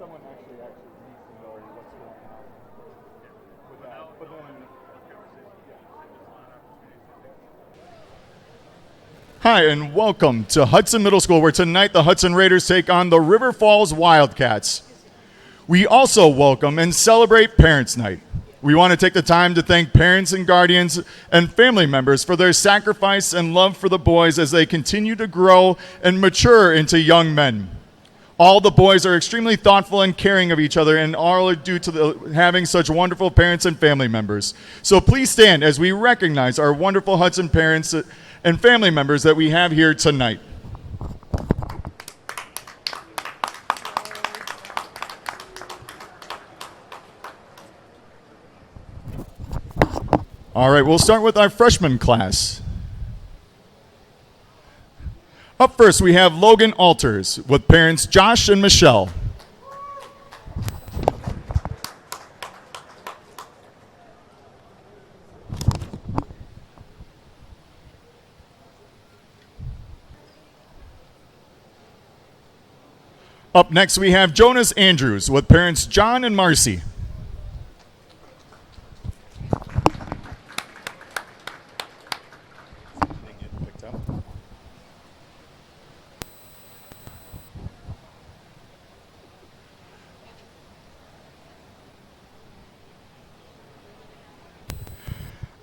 someone actually needs to know what's going on with that. But then, hi, and welcome to Hudson Middle School, where tonight the Hudson Raiders take on the River Falls Wildcats. We also welcome and celebrate Parents' Night. We want to take the time to thank parents and guardians and family members for their sacrifice and love for the boys as they continue to grow and mature into young men. All the boys are extremely thoughtful and caring of each other, and all are due to having such wonderful parents and family members. So please stand as we recognize our wonderful Hudson parents and family members that we have here tonight. All right, we'll start with our freshman class. Up first, we have Logan Alters with parents Josh and Michelle. Up next, we have Jonas Andrews with parents John and Marcy.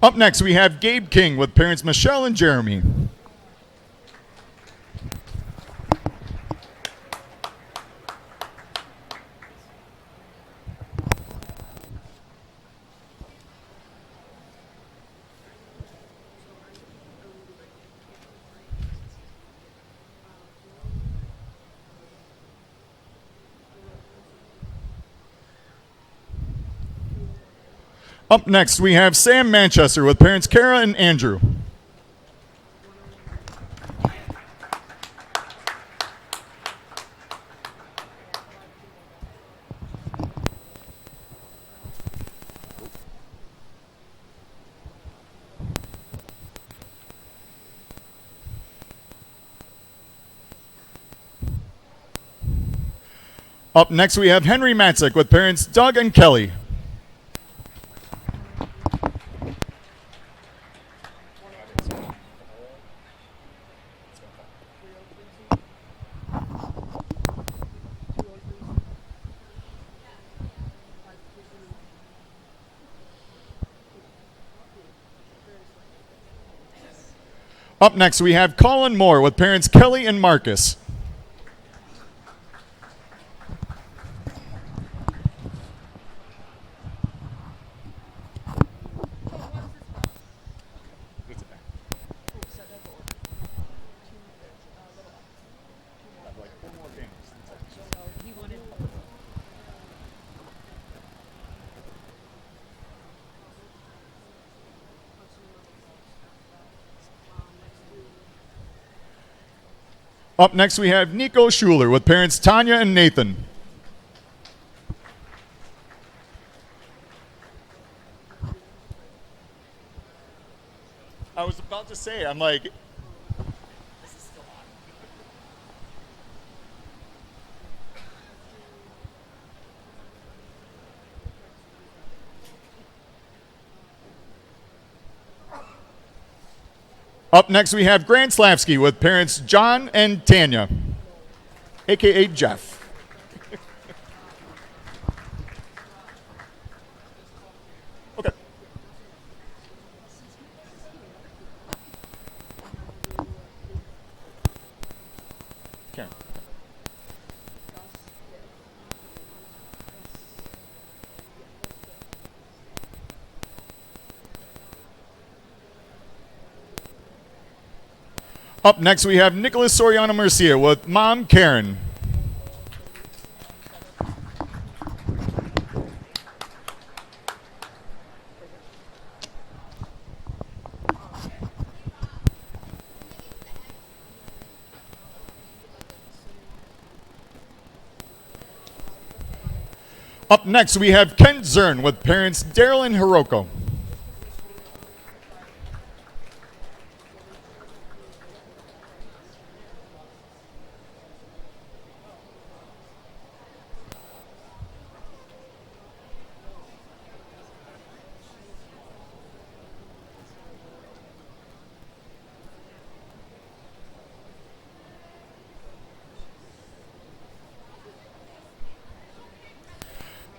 Up next, we have Gabe King with parents Michelle and Jeremy. Up next, we have Sam Manchester with parents Kara and Andrew. Up next, we have Henry Matzik with parents Doug and Kelly. Up next, we have Colin Moore with parents Kelly and Marcus. Up next, we have Nico Schuler with parents Tanya and Nathan. I was about to say, I'm like, this is still on. Up next, we have Grant Slavsky with parents John and Tanya, a.k.a. Jeff. Okay. Karen. Up next, we have Nicholas Soriano Mercia with mom Karen. Up next, we have Kent Zern with parents Daryl and Hiroko.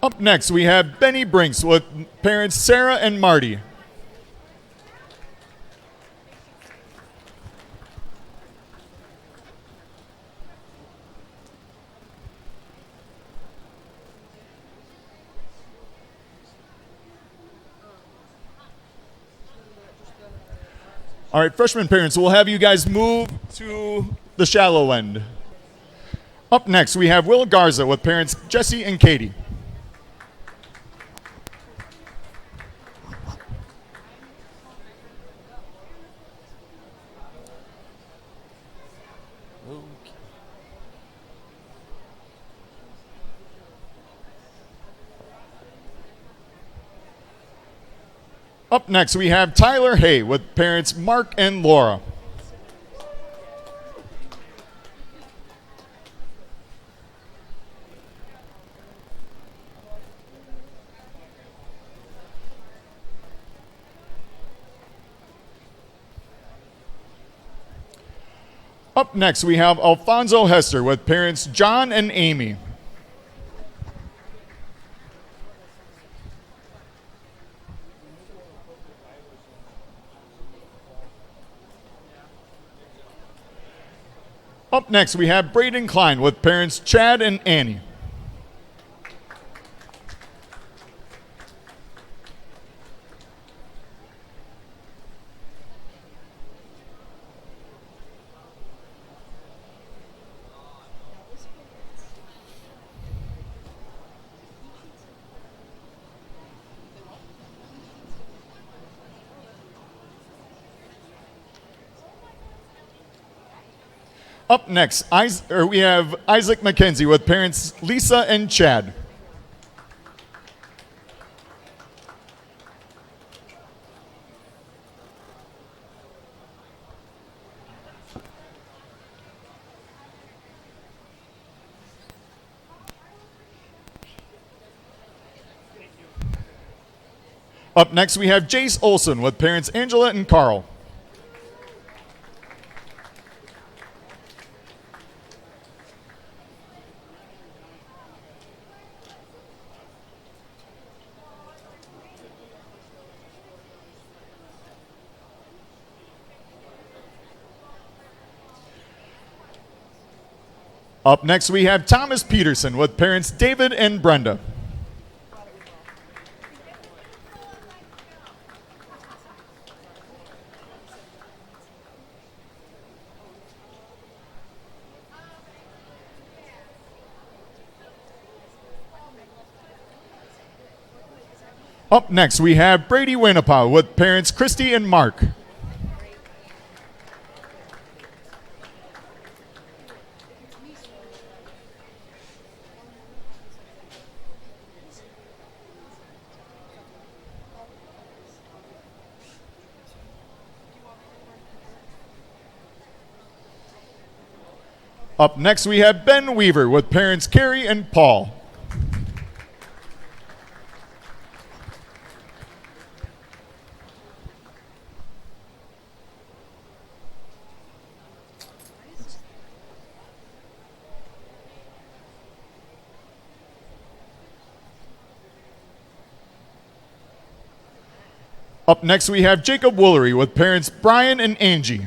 Up next, we have Benny Brinks with parents Sarah and Marty. All right, freshman parents, we'll have you guys move to the shallow end. Up next, we have Will Garza with parents Jesse and Katie. Up next, we have Tyler Hay with parents Mark and Laura. Up next, we have Alfonso Hester with parents John and Amy. Up next, we have Braden Klein with parents Chad and Annie. Up next, we have Isaac McKenzie with parents Lisa and Chad. Up next, we have Jace Olson with parents Angela and Carl. Up next, we have Thomas Peterson with parents David and Brenda. Up next, we have Brady Winnipah with parents Christy and Mark. Up next, we have Ben Weaver with parents Carrie and Paul. Up next, we have Jacob Woolery with parents Brian and Angie.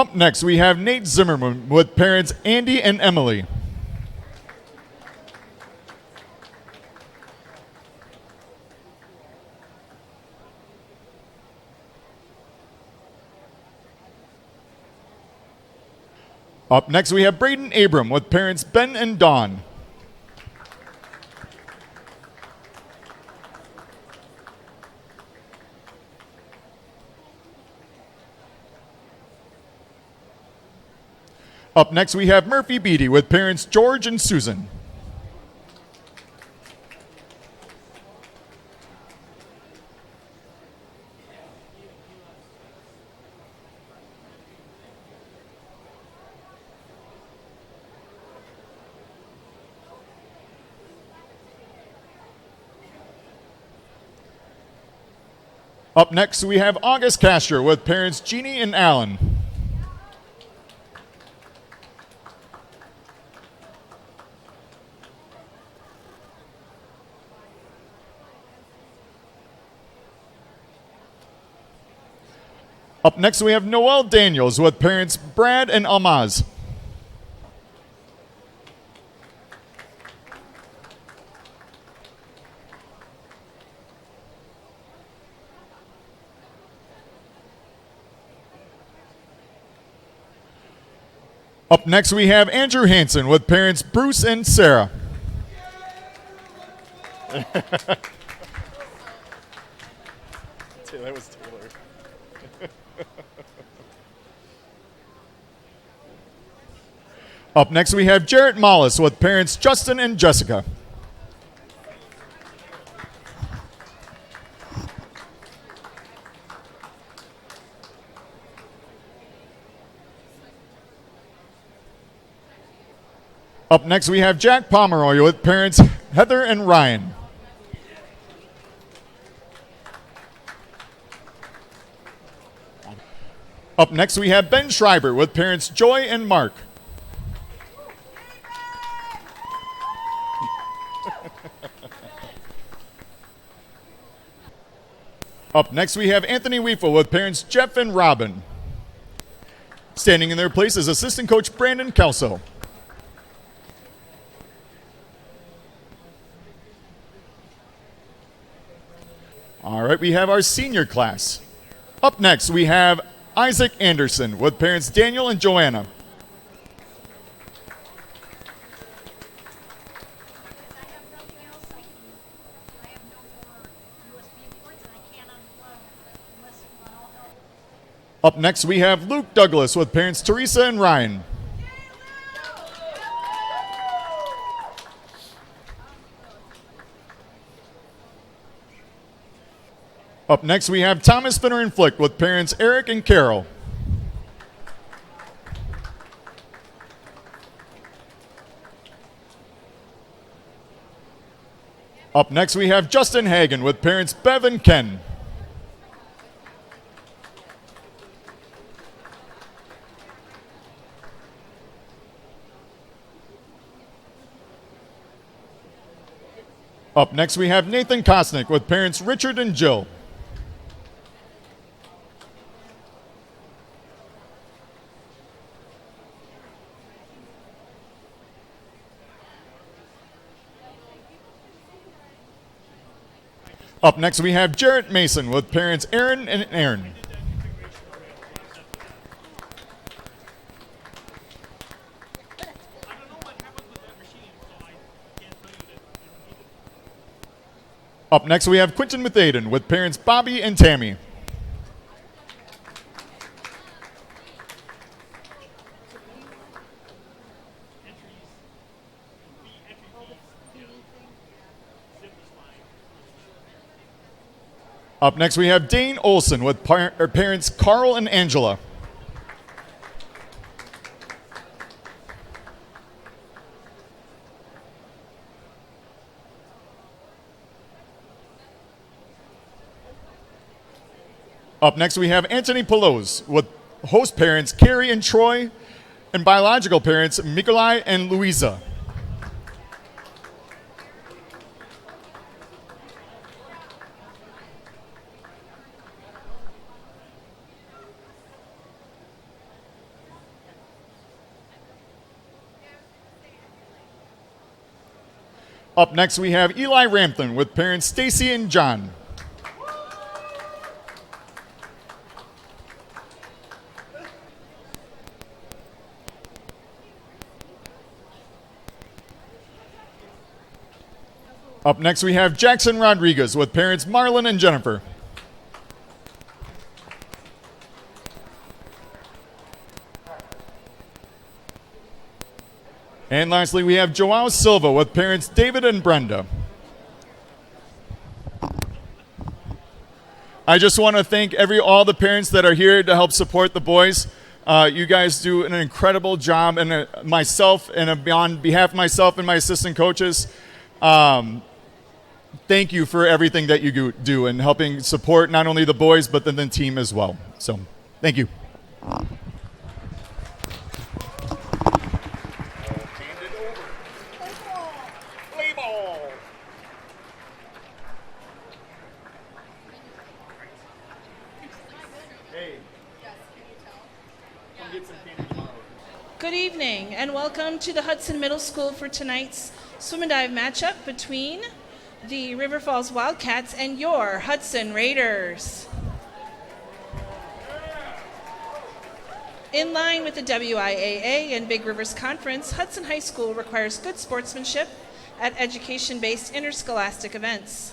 Up next, we have Nate Zimmerman with parents Andy and Emily. Up next, we have Braden Abram with parents Ben and Dawn. Up next, we have Murphy Beatty with parents George and Susan. Up next, we have August Casher with parents Jeannie and Alan. Up next, we have Noel Daniels with parents Brad and Almaz. Up next, we have Andrew Hansen with parents Bruce and Sarah. That was Taylor. Up next, we have Jarrett Mollis with parents Justin and Jessica. Up next, we have Jack Pomeroy with parents Heather and Ryan. Up next, we have Ben Schreiber with parents Joy and Mark. Up next, we have Anthony Weefel with parents Jeff and Robin. Standing in their place is assistant coach Brandon Kelso. All right, we have our senior class. Up next, we have Isaac Anderson with parents Daniel and Joanna. Up next, we have Luke Douglas with parents Teresa and Ryan. Up next, we have Thomas Finner and Flick with parents Eric and Carol. Up next, we have Justin Hagen with parents Bev and Ken. Up next, we have Nathan Kosnick with parents Richard and Jill. Up next, we have Jarrett Mason with parents Aaron and Aaron. Up next, we have Quentin Mathaden with parents Bobby and Tammy. Up next, we have Dane Olson with parents Carl and Angela. Up next, we have Anthony Pelosi with host parents Carrie and Troy and biological parents Mikolai and Louisa. Up next, we have Eli Rampton with parents Stacy and John. Up next, we have Jackson Rodriguez with parents Marlon and Jennifer. And lastly, we have Joao Silva with parents David and Brenda. I just want to thank all the parents that are here to help support the boys. You guys do an incredible job, and myself, and on behalf of myself and my assistant coaches, thank thank you for everything that you do and helping support not only the boys but then the team as well. So thank you. Good evening and welcome to the Hudson Middle School for tonight's swim and dive matchup between the River Falls Wildcats and your Hudson Raiders. In line with the WIAA and Big Rivers Conference, Hudson High School requires good sportsmanship at education-based interscholastic events.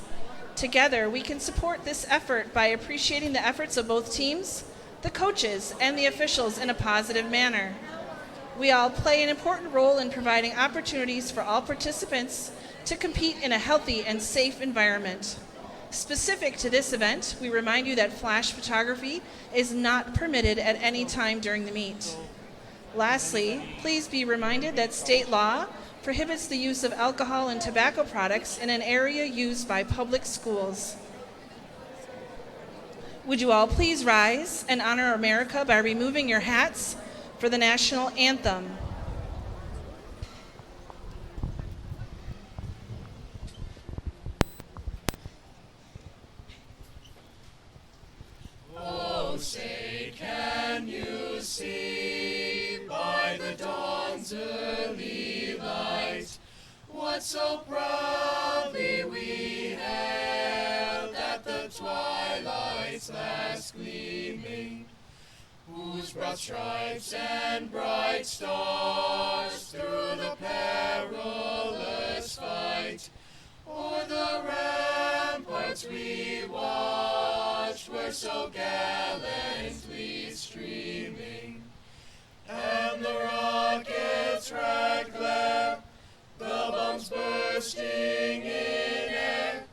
Together, we can support this effort by appreciating the efforts of both teams, the coaches, and the officials in a positive manner. We all play an important role in providing opportunities for all participants to compete in a healthy and safe environment. Specific to this event, we remind you that flash photography is not permitted at any time during the meet. Lastly, please be reminded that state law prohibits the use of alcohol and tobacco products in an area used by public schools. Would you all please rise and honor America by removing your hats for the national anthem. Oh, say, can you see by the dawn's early light what so proudly we hailed at the twilight's last gleaming, whose broad stripes and bright stars through the perilous fight o'er the ramparts we watched were so gallantly streaming, and the rocket's red glare, the bombs bursting in air,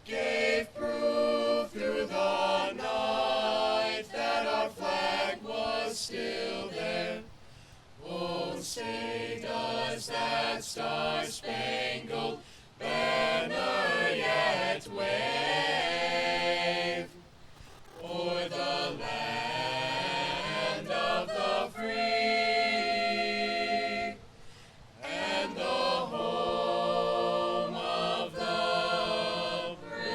gave proof through the night that our flag was still there. Oh, say, does that star-spangled banner yet wave o'er the land of the free and the home of the brave?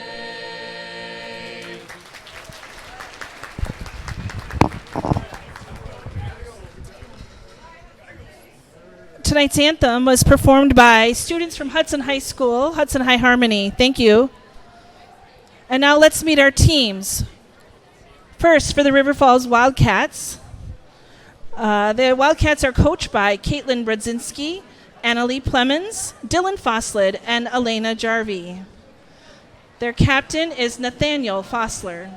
Tonight's anthem was performed by students from Hudson High School, Hudson High Harmony. Thank you. And now let's meet our teams. First, for the River Falls Wildcats. The Wildcats are coached by Caitlin Brodzinski, Annalie Plemons, Dylan Fosslid, and Elena Jarvie. Their captain is Nathaniel Fossler.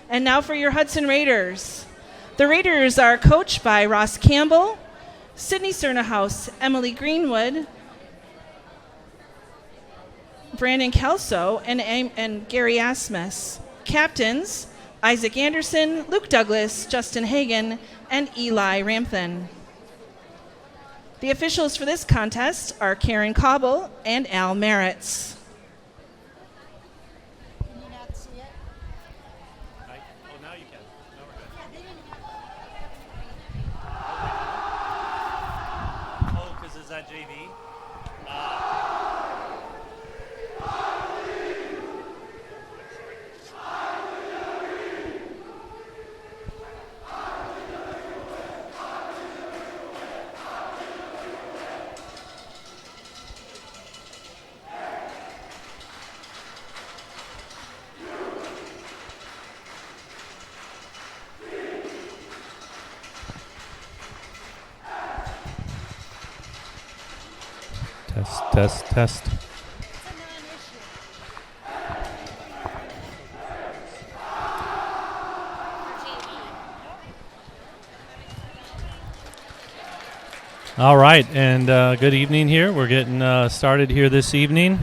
And now for your Hudson Raiders. The Raiders are coached by Ross Campbell, Sydney Cernahouse, Emily Greenwood, Brandon Kelso, and Gary Asmus. Captains, Isaac Anderson, Luke Douglas, Justin Hagan, and Eli Ramthen. The officials for this contest are Karen Cobble and Al Maritz. Can you not see it? Oh, now you can. Now we're good. Oh, because is that JV? Test. It's a non-issue. All right, and good evening here. We're getting started here this evening.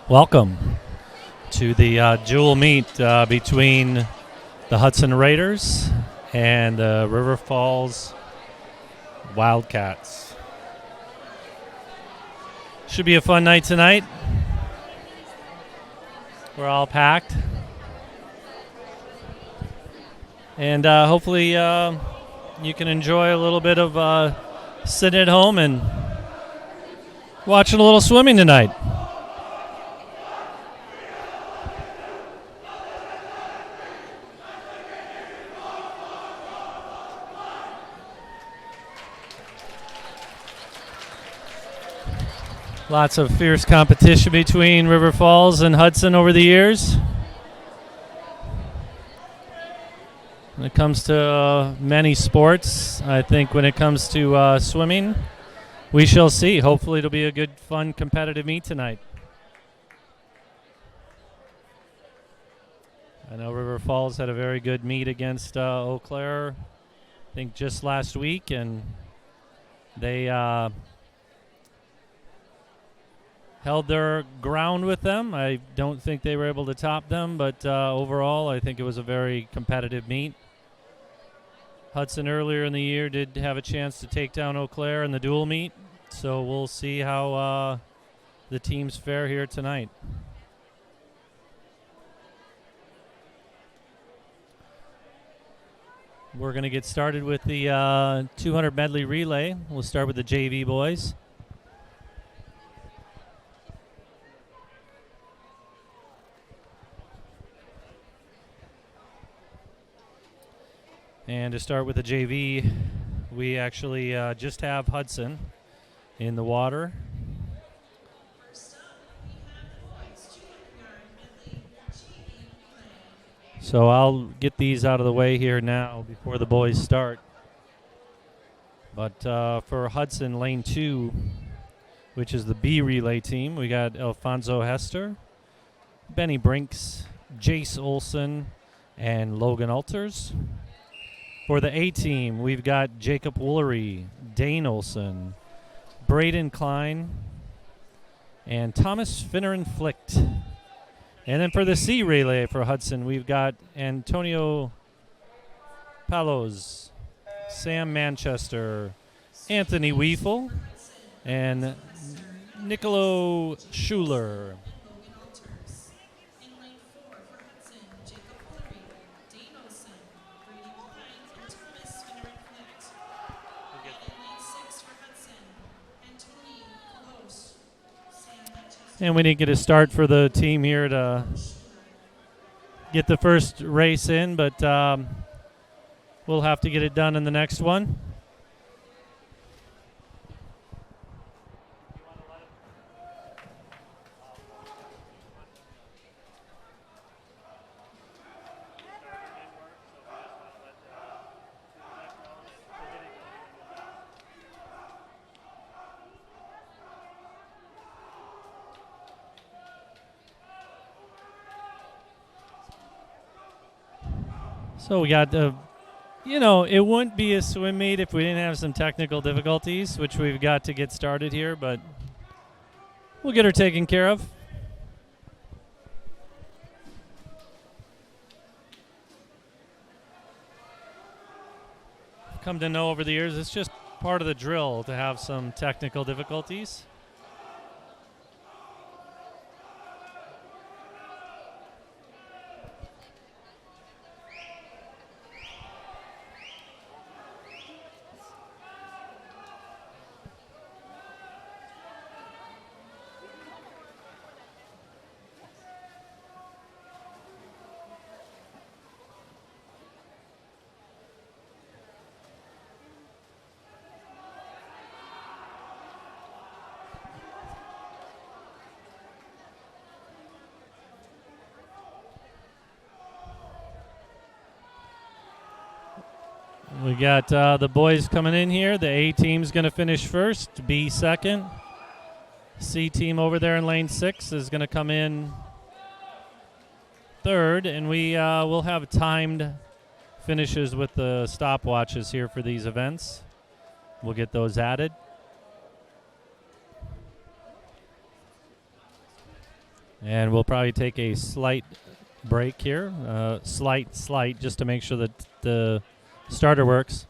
Welcome to the dual meet between the Hudson Raiders and the River Falls Wildcats. Should be a fun night tonight. We're all packed. And hopefully you can enjoy a little bit of sitting at home and watching a little swimming tonight. Lots of fierce competition between River Falls and Hudson over the years. When it comes to many sports, I think when it comes to swimming, we shall see. Hopefully it'll be a good, fun, competitive meet tonight. I know River Falls had a very good meet against Eau Claire, I think just last week, and they held their ground with them. I don't think they were able to top them, but overall I think it was a very competitive meet. Hudson earlier in the year did have a chance to take down Eau Claire in the dual meet, so we'll see how the teams fare here tonight. We're going to get started with the 200 medley relay. We'll start with the JV boys. And to start with the JV, we actually just have Hudson in the water. So I'll get these out of the way here now before the boys start. But for Hudson, lane 2, which is the B relay team, we got Alfonso Hester, Benny Brinks, Jace Olson, and Logan Alters. For the A team, we've got Jacob Woolery, Dane Olson, Braden Klein, and Thomas Finneran Flicht. And then for the C relay for Hudson, we've got Antonio Palos, Sam Manchester, Anthony Weefel, and Nicolo Schuler. And we didn't get a start for the team here to get the first race in, but we'll have to get it done in the next one. So we got, it wouldn't be a swim meet if we didn't have some technical difficulties, which we've got to get started here, but we'll get her taken care of. Come to know over the years, it's just part of the drill to have some technical difficulties. We got the boys coming in here. The A team's going to finish first, B second. C team over there in lane 6 is going to come in third, and we will have timed finishes with the stopwatches here for these events. We'll get those added. And we'll probably take a slight break here, slight, just to make sure that the starter works.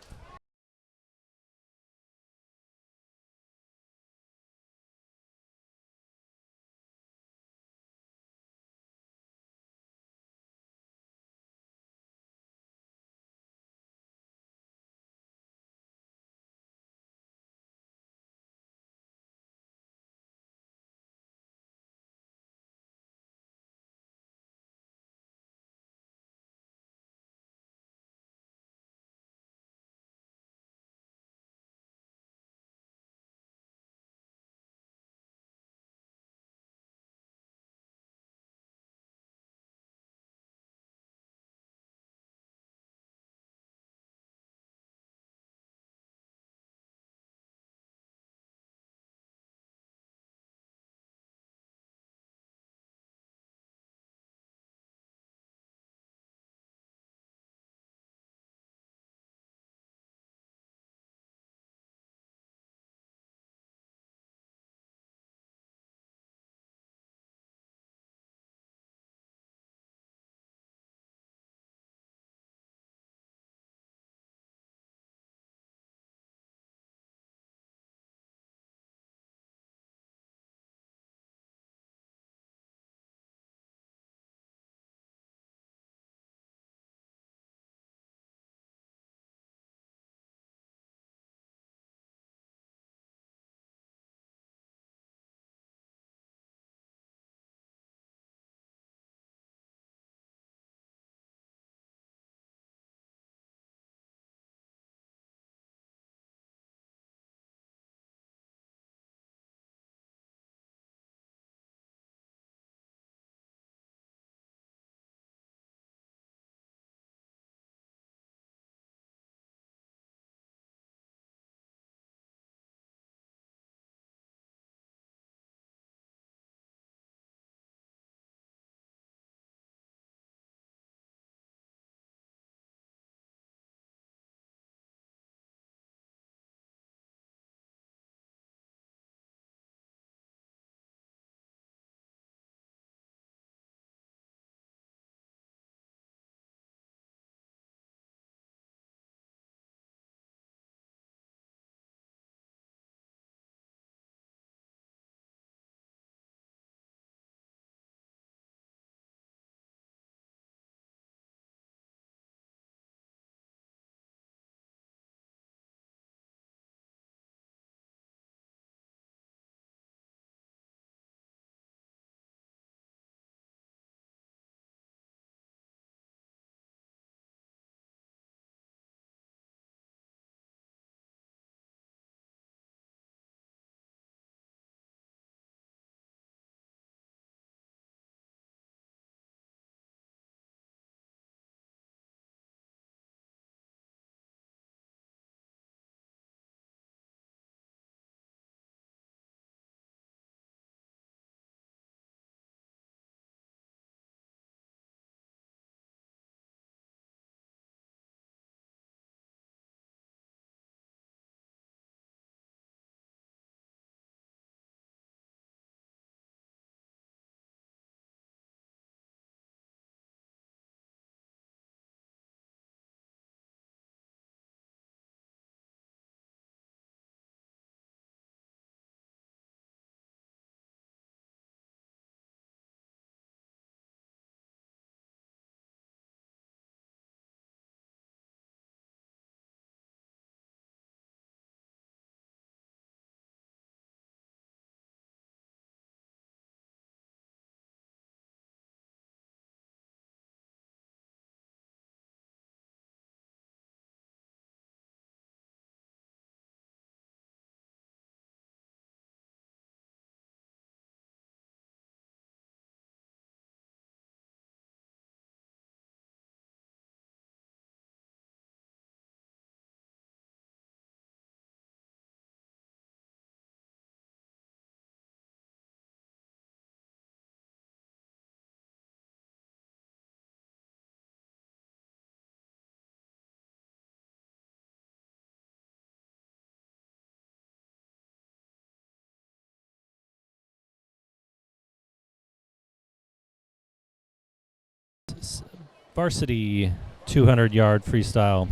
varsity 200-yard freestyle.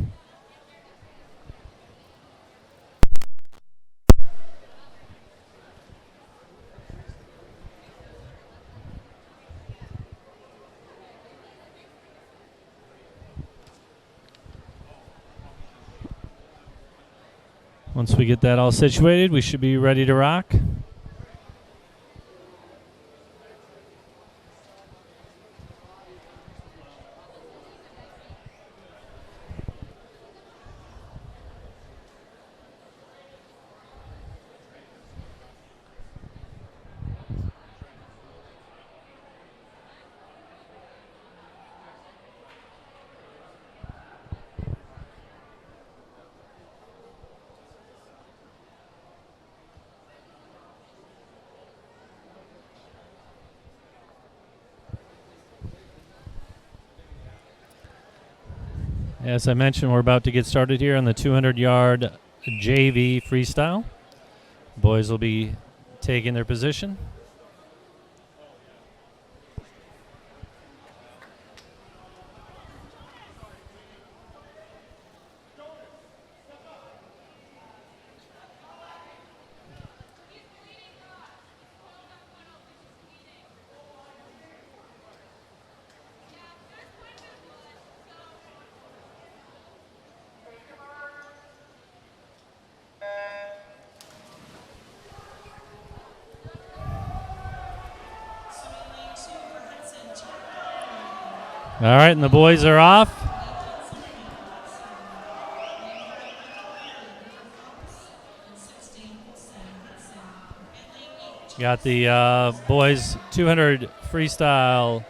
Once we get that all situated, we should be ready to rock. As I mentioned, we're about to get started here on the 200-yard JV freestyle. Boys will be taking their position. All right, and the boys are off. Got the boys 200 freestyle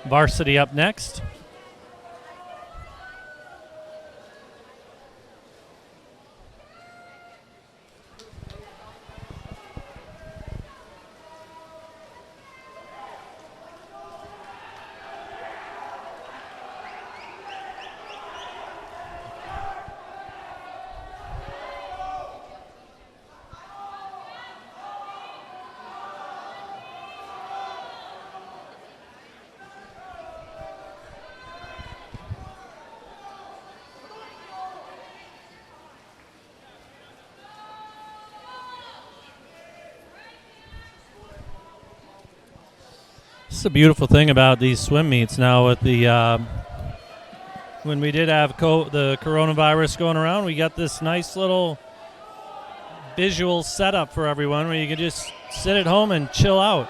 varsity up next. This is a beautiful thing about these swim meets now with the when we did have the coronavirus going around, we got this nice little visual setup for everyone where you can just sit at home and chill out.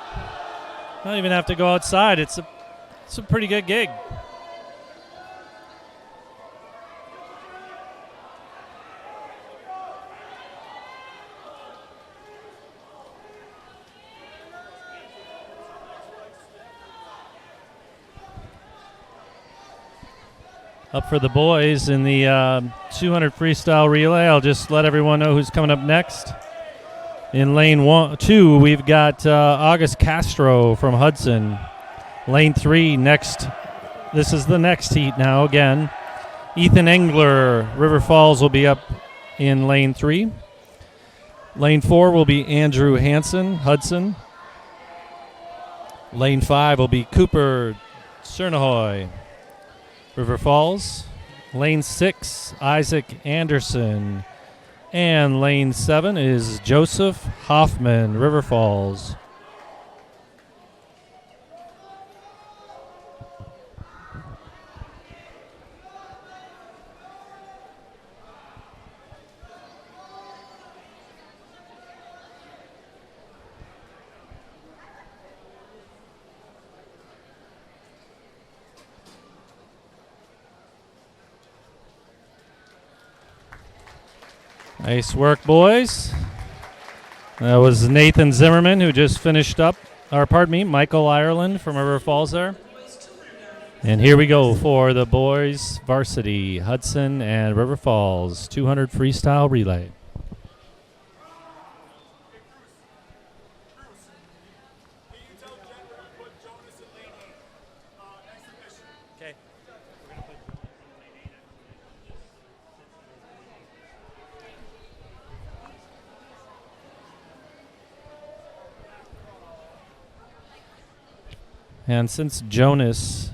Not even have to go outside. It's a pretty good gig. Up for the boys in the 200 freestyle relay. I'll just let everyone know who's coming up next. In lane 2, we've got August Castro from Hudson. Lane 3, next. This is the next heat now again. Ethan Engler, River Falls, will be up in lane 3. Lane 4 will be Andrew Hansen, Hudson. Lane 5 will be Cooper Cernahoy, River Falls. Lane 6, Isaac Anderson. And lane 7 is Joseph Hoffman, River Falls. Nice work, boys. That was Nathan Zimmerman, who just finished up, or pardon me, Michael Ireland from River Falls there. And here we go for the boys varsity, Hudson and River Falls 200 freestyle relay. And since Jonas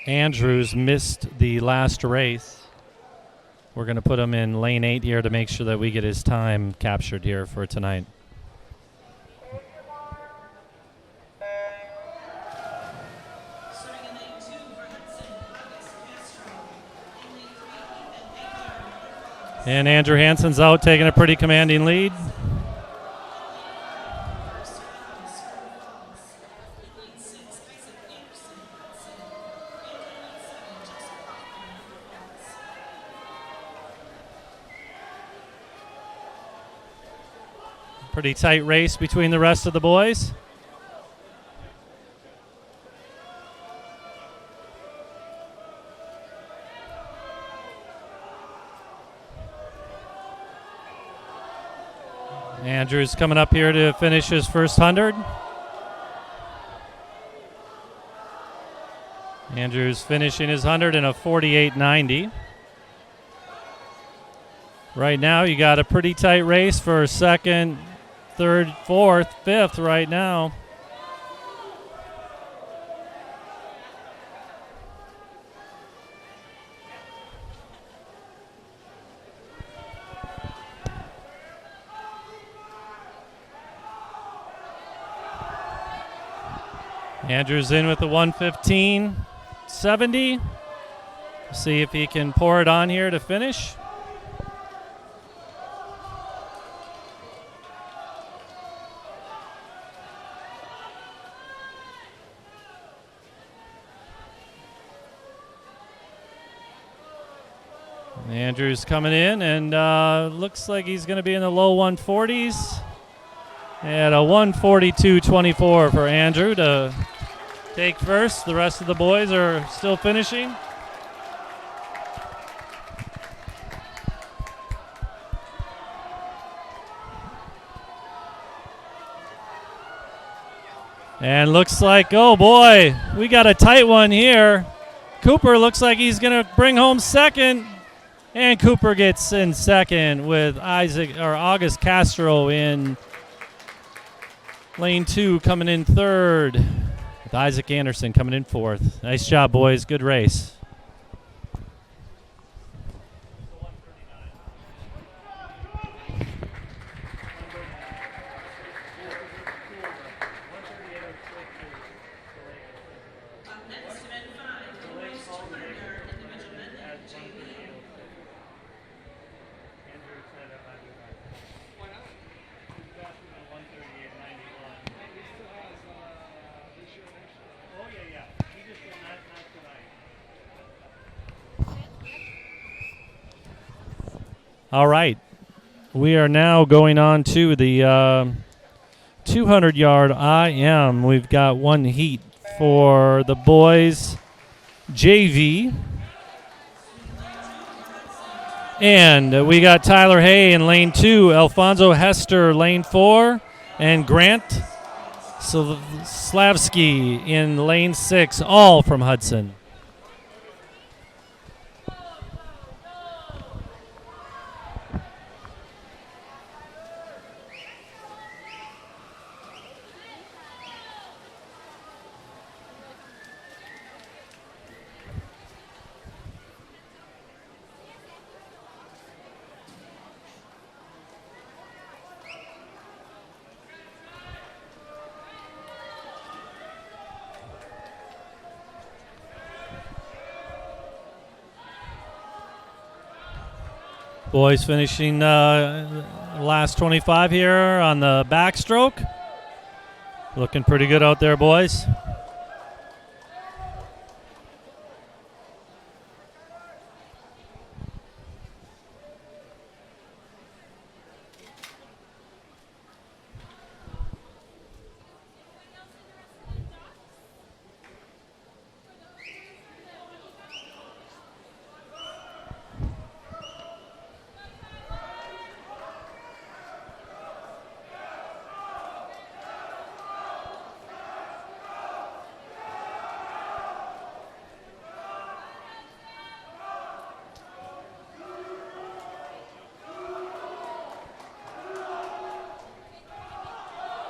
Andrews missed the last race. We're going to put him in lane 8 here to make sure that we get his time captured here for tonight. And Andrew Hansen's out, taking a pretty commanding lead. Pretty tight race between the rest of the boys. Andrew's coming up here to finish his first 100. Andrew's finishing his 100 in a 48.90. Right now, you got a pretty tight race for second, third, fourth, fifth right now. Andrews in with the 1:15.70. See if he can pour it on here to finish. Andrews coming in, and looks like he's going to be in the low 140s. And a 142.24 for Andrew to take first. The rest of the boys are still finishing. And looks like, oh boy, we got a tight one here. Cooper looks like he's going to bring home second. And Cooper gets in second with August Castro in lane 2, coming in third, with Isaac Anderson coming in fourth. Nice job, boys. Good race. All right. We are now going on to the 200-yard IM. We've got one heat for the boys JV. And we got Tyler Hay in lane 2, Alfonso Hester lane 4, and Grant Slavsky in lane 6, all from Hudson. Boys finishing last 25 here on the backstroke. Looking pretty good out there, boys.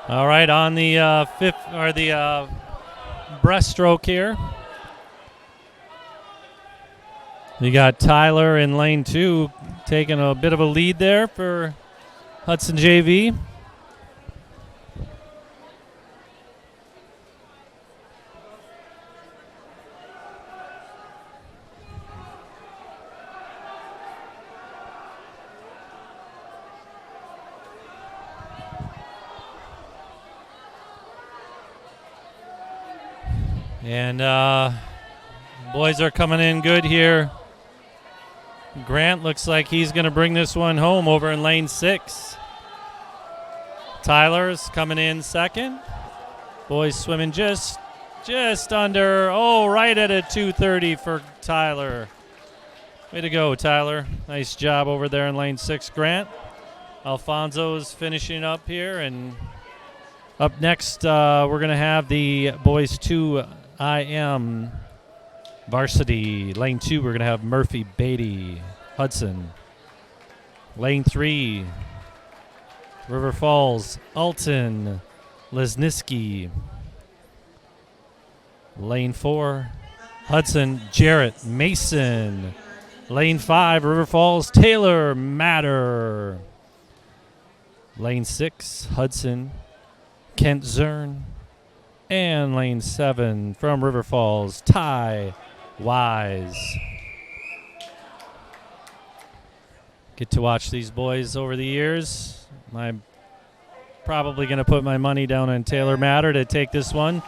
All right, on the fifth or the breaststroke here. You got Tyler in lane 2 taking a bit of a lead there for Hudson JV. And boys are coming in good here. Grant looks like he's going to bring this one home over in lane 6. Tyler's coming in second. Boys swimming just under, right at a 2:30 for Tyler. Way to go, Tyler. Nice job over there in lane 6, Grant. Alfonso's finishing up here, and up next we're going to have the boys 2 IM varsity. Lane 2, we're going to have Murphy, Beatty, Hudson. Lane 3, River Falls, Alton, Lesniski. Lane 4, Hudson, Jarrett, Mason. Lane 5, River Falls, Taylor, Matter. Lane 6, Hudson, Kent Zern. And lane 7 from River Falls, Ty Wise. Get to watch these boys over the years. I'm probably going to put my money down on Taylor Matter to take this one.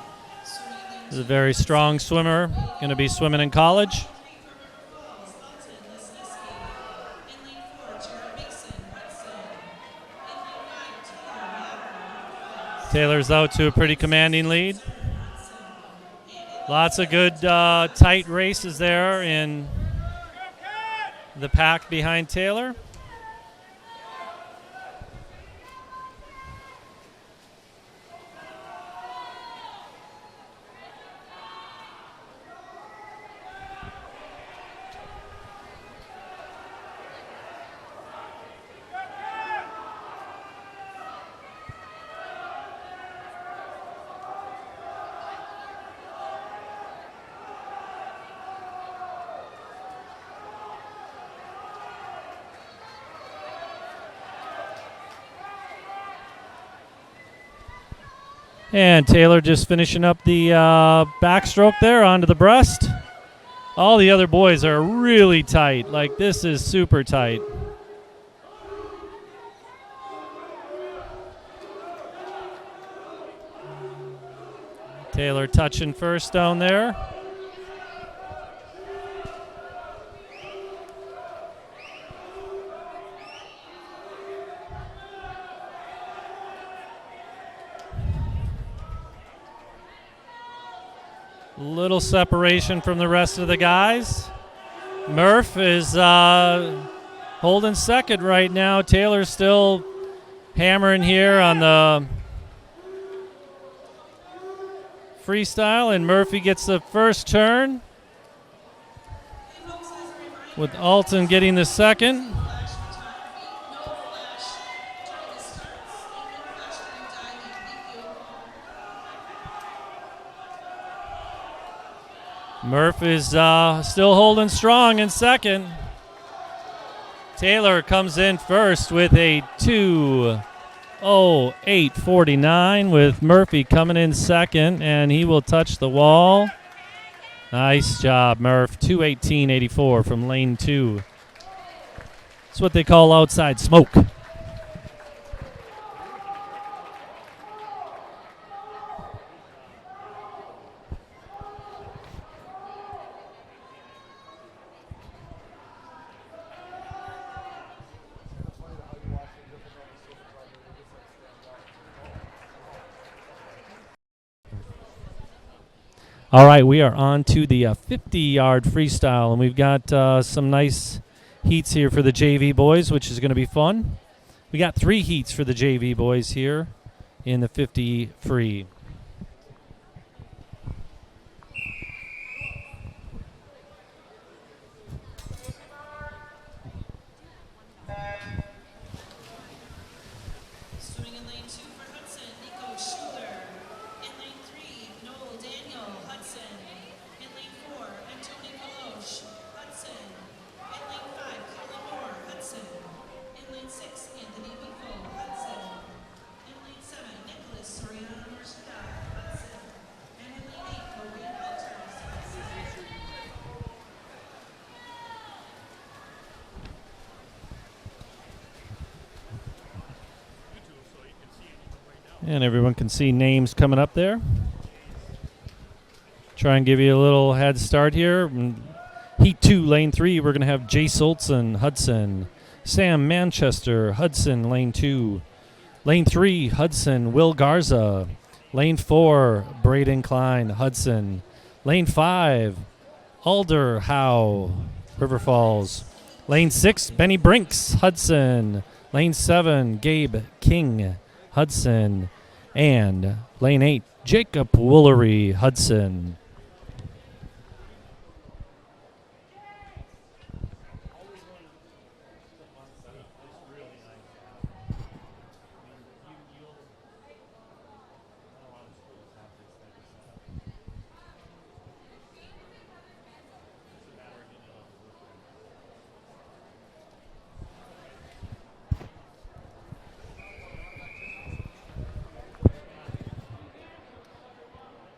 He's a very strong swimmer, going to be swimming in college. Taylor's out to a pretty commanding lead. Lots of good tight races there in the pack behind Taylor. And Taylor just finishing up the backstroke there onto the breast. All the other boys are really tight. Like, this is super tight. Taylor touching first down there. Little separation from the rest of the guys. Murph is holding second right now. Taylor's still hammering here on the freestyle, and Murphy gets the first turn, with Alton getting the second. Murph is still holding strong in second. Taylor comes in first with a 2:08.49, with Murphy coming in second, and he will touch the wall. Nice job, Murph. 2:18.84 from lane 2. It's what they call outside smoke. All right, we are on to the 50-yard freestyle, and we've got some nice heats here for the JV boys, which is going to be fun. We got 3 heats for the JV boys here in the 50 free. Swimming in lane 2 for Hudson, Nico Schuler. In lane 3, Noel Daniel, Hudson. In lane 4, Antony Kalosh, Hudson. And everyone can see names coming up there. Try and give you a little head start here. Heat 2, Lane 3, we're going to have Jace Olson, Hudson. Sam Manchester, Hudson, Lane 2. Lane 3, Hudson, Will Garza. Lane 4, Braden Klein, Hudson. Lane 5, Alder Howe, River Falls. Lane 6, Benny Brinks, Hudson. Lane 7, Gabe King, Hudson. And Lane 8, Jacob Woolery, Hudson.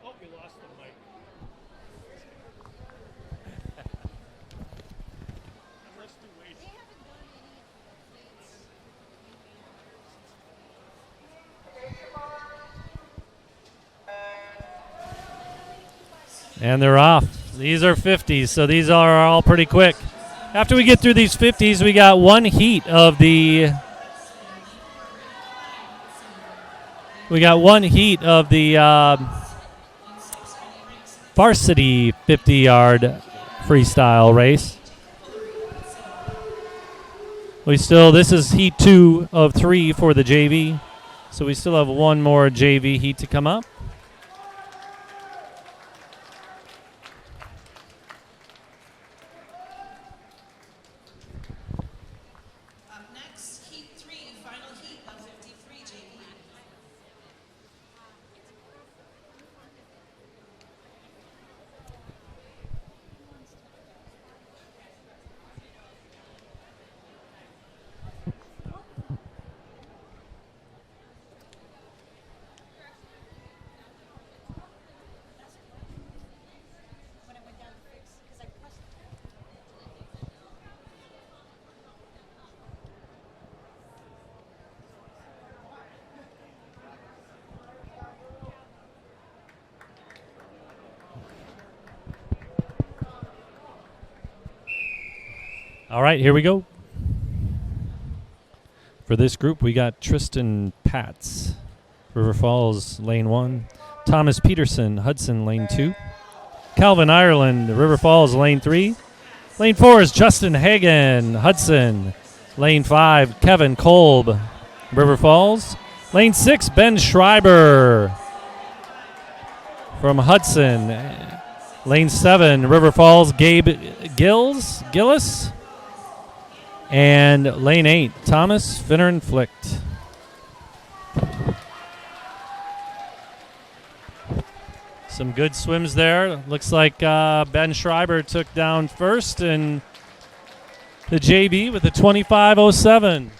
Oh, we lost the mic. Let's do wait. And they're off. These are 50s, so these are all pretty quick. After we get through these 50s, we got one heat of the varsity 50-yard freestyle race. This is heat 2 of 3 for the JV, so we still have one more JV heat to come up. Up next, heat 3, final heat of 53 JV. When I went down to fix, because I pressed All right, here we go. For this group, we got Tristan Patz, River Falls, Lane 1. Thomas Peterson, Hudson, Lane 2. Calvin Ireland, River Falls, Lane 3. Lane 4 is Justin Hagan, Hudson. Lane 5, Kevin Kolb, River Falls. Lane 6, Ben Schreiber from Hudson. Lane 7, River Falls, Gabe Gillis. And lane 8, Thomas Finnern-Flicht. Some good swims there. Looks like Ben Schreiber took down first in the JV with a 25:07.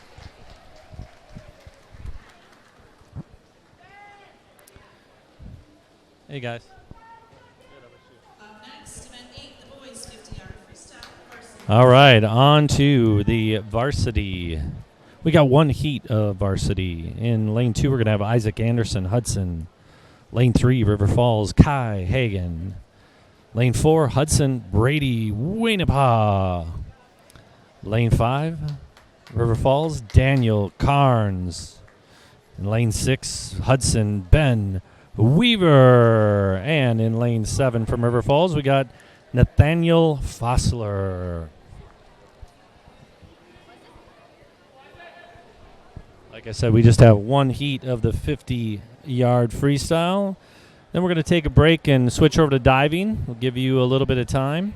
Hey, guys. Up next, event 8, the boys 50-yard freestyle varsity. All right, on to the varsity. We got one heat of varsity. In lane 2, we're going to have Isaac Anderson, Hudson. Lane 3, River Falls, Kai Hagan. Lane 4, Hudson, Brady Winnipah. Lane 5, River Falls, Daniel Carnes. In lane 6, Hudson, Ben Weaver. And in lane 7 from River Falls, we got Nathaniel Fossler. Like I said, we just have one heat of the 50-yard freestyle. Then we're going to take a break and switch over to diving. We'll give you a little bit of time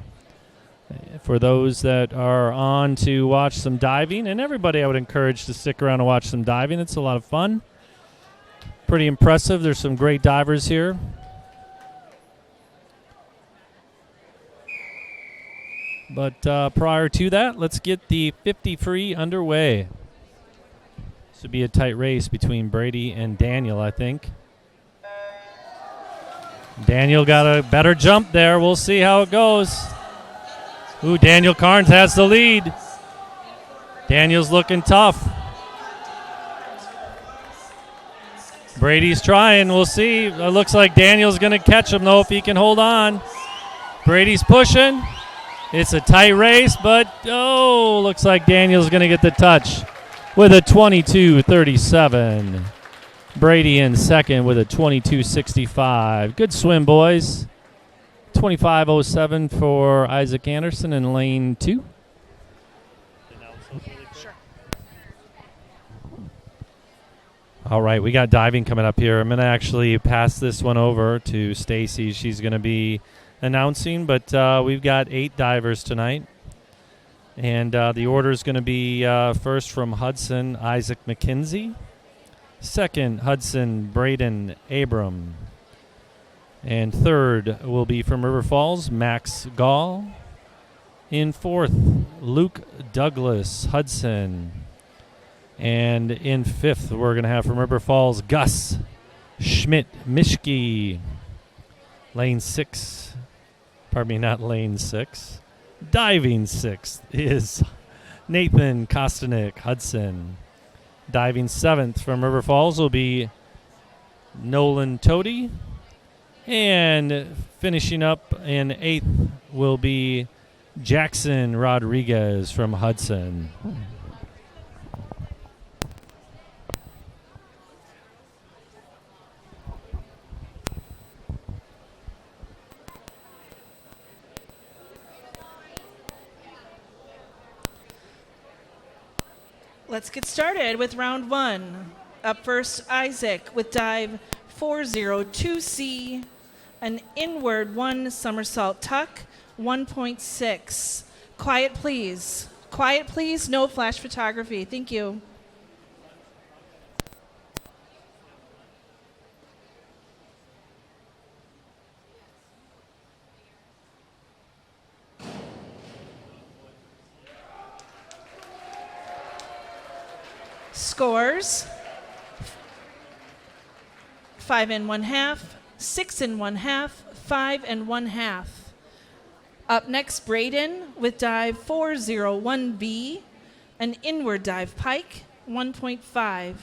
for those that are on to watch some diving. And everybody I would encourage to stick around and watch some diving. It's a lot of fun. Pretty impressive. There's some great divers here. But prior to that, let's get the 50 free underway. This would be a tight race between Brady and Daniel, I think. Daniel got a better jump there. We'll see how it goes. Ooh, Daniel Carnes has the lead. Daniel's looking tough. Brady's trying. We'll see. It looks like Daniel's going to catch him, though, if he can hold on. Brady's pushing. It's a tight race, but, looks like Daniel's going to get the touch with a 22:37. Brady in second with a 22:65. Good swim, boys. 25:07 for Isaac Anderson in lane 2. Sure. All right, we got diving coming up here. I'm going to actually pass this one over to Stacy. She's going to be announcing, but we've got 8 divers tonight. And the order is going to be first from Hudson, Isaac McKenzie. Second, Hudson, Braden Abram. And third will be from River Falls, Max Gall. In fourth, Luke Douglas Hudson. And in fifth, we're going to have from River Falls, Gus Schmidt Mischke. Lane 6. Pardon me, not lane 6. Diving 6th is Nathan Kostanek Hudson. Diving 7th from River Falls will be Nolan Toady. And finishing up in 8th will be Jackson Rodriguez from Hudson. Let's get started with round 1. Up first, Isaac with dive 402C, an inward 1 somersault tuck, 1.6. Quiet, please. Quiet, please. No flash photography. Thank you. Scores 5 1/2, 6 1/2, 5 1/2. Up next, Braden with dive 401B, an inward dive pike, 1.5.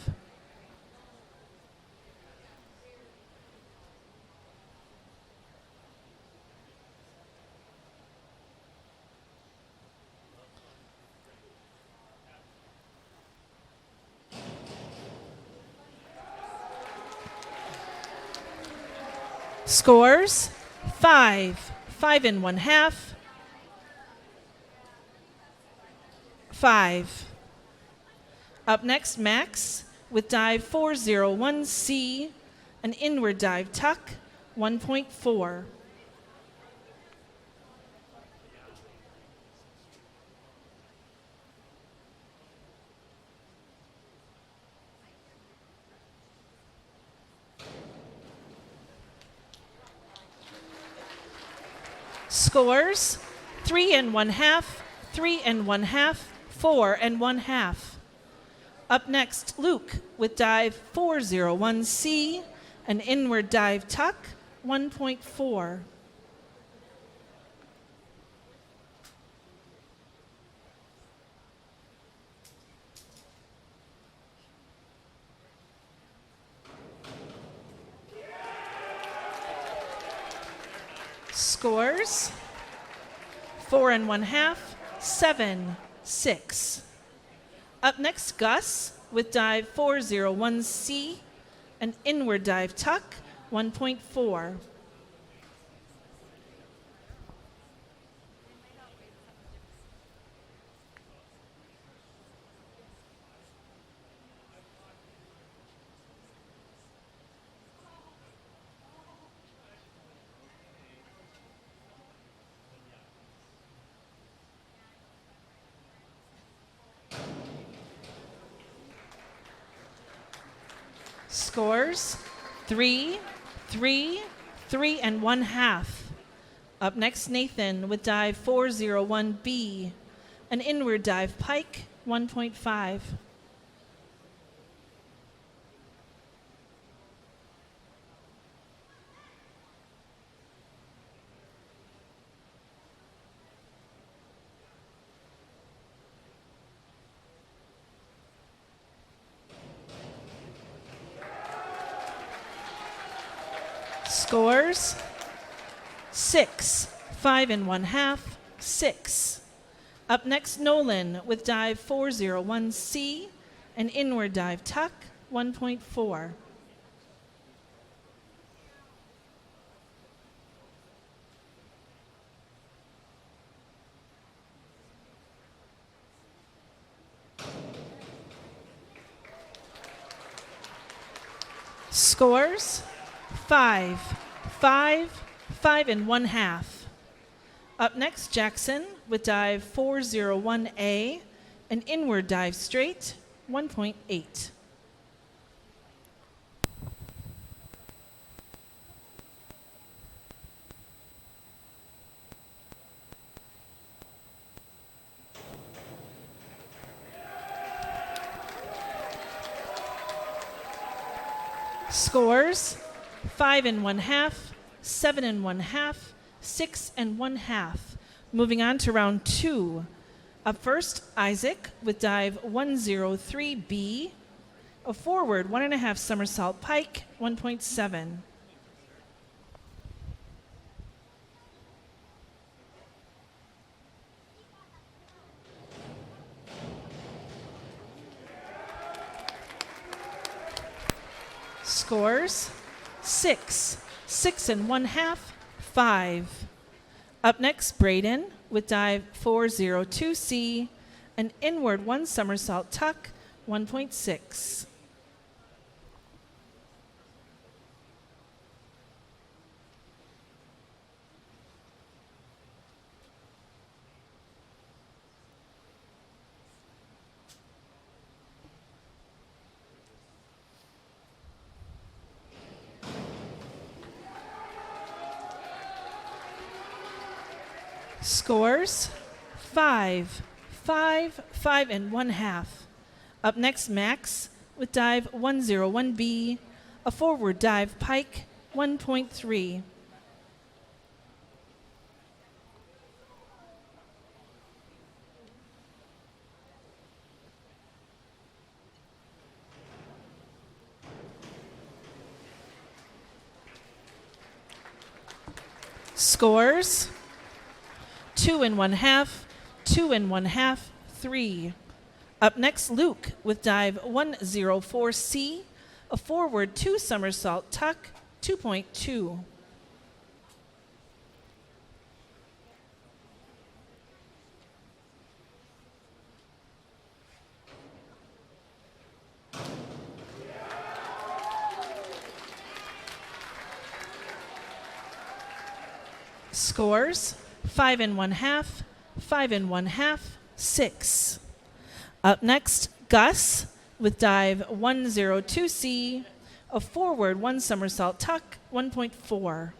Scores 5 1/2, 5. Up next, Max with dive 401C, an inward dive tuck, 1.4. Scores 3 1/2, 3 1/2, 4 1/2. Up next, Luke with dive 401C, an inward dive tuck, 1.4. Scores 4 1/2, 7, 6. Up next, Gus with dive 401C, an inward dive tuck, 1.4. Scores 3, 3, 3 1/2. Up next, Nathan with dive 401B, an inward dive pike, 1.5. Scores 6, 5 1/2, 6. Up next, Nolan with dive 401C, an inward dive tuck, 1.4. Scores 5, 5, 5 1/2. Up next, Jackson with dive 401A, an inward dive straight, 1.8. Scores 5 1/2, 7 1/2, 6 1/2. Moving on to round 2. Up first, Isaac with dive 103B, a forward 1.5 somersault pike, 1.7. Scores 6, 6 1/2, 5. Up next, Braden with dive 402C, an inward 1 somersault tuck, 1.6. Scores 5, 5, 5 1/2. Up next, Max with dive 101B, a forward dive pike, 1.3. Scores 2 1/2, 2 1/2, 3. Up next, Luke with dive 104C, a forward 2 somersault tuck, 2.2. Scores 5 1/2, 5 1/2, 6. Up next, Gus with dive 102C, a forward 1 somersault tuck, 1.4.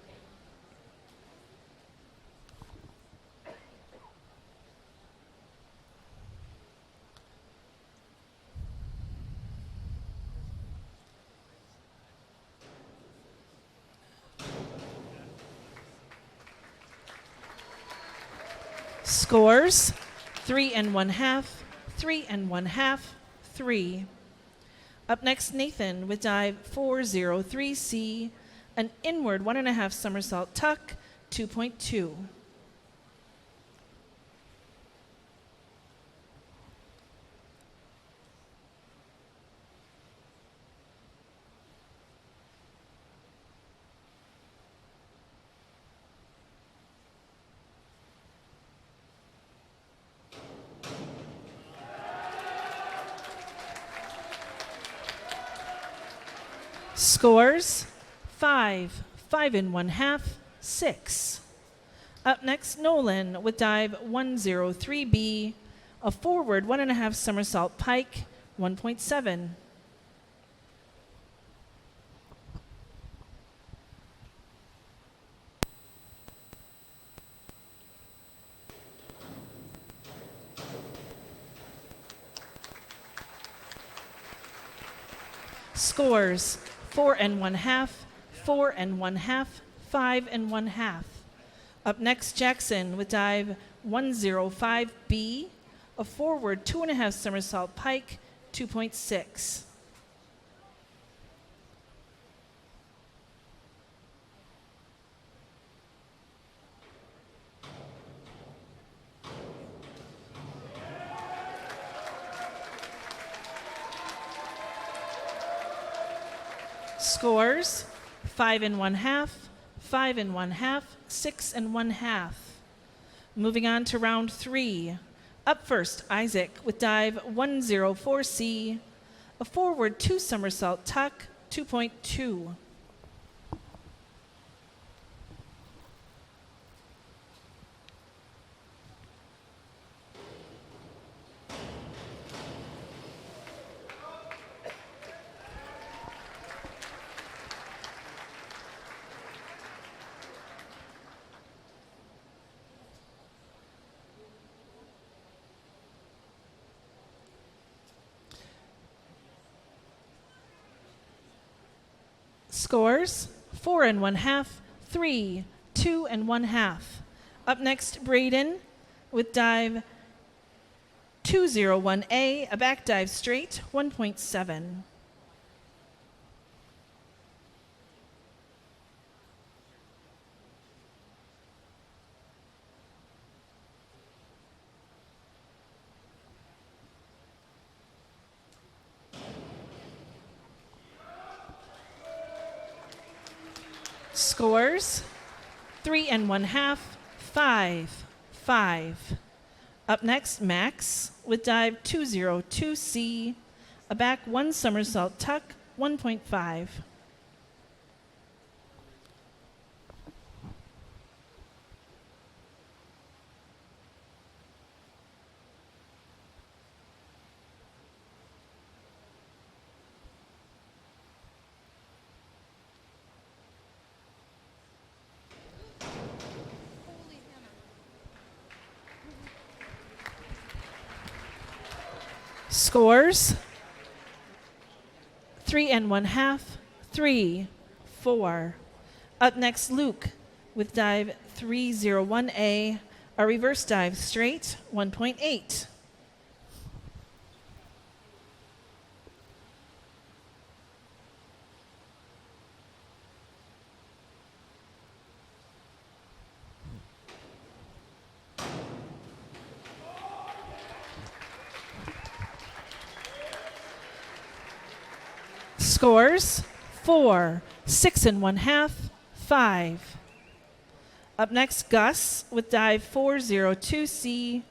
Scores 3 1/2, 3 1/2, 3. Up next, Nathan with dive 403C, an inward 1.5 somersault tuck, 2.2. Scores 5, 5 1/2, 6. Up next, Nolan with dive 103B, a forward 1.5 somersault pike, 1.7. Scores 4 1/2, 4 1/2, 5 1/2. Up next, Jackson with dive 105B, a forward 2.5 somersault pike, 2.6. Scores 5 1/2, 5 1/2, 6 1/2. Moving on to round 3. Up first, Isaac with dive 104C, a forward 2 somersault tuck, 2.2. Scores 4 1/2, 3, 2 1/2. Up next, Braden with dive 201A, a back dive straight, 1.7. Scores 3 1/2, 5, 5. Up next, Max with dive 202C, a back 1 somersault tuck, 1.5. Scores 3 1/2, 3, 4. Up next, Luke with dive 301A, a reverse dive straight, 1.8. Scores 4, 6 1/2, 5. Up next, Gus with dive 402C,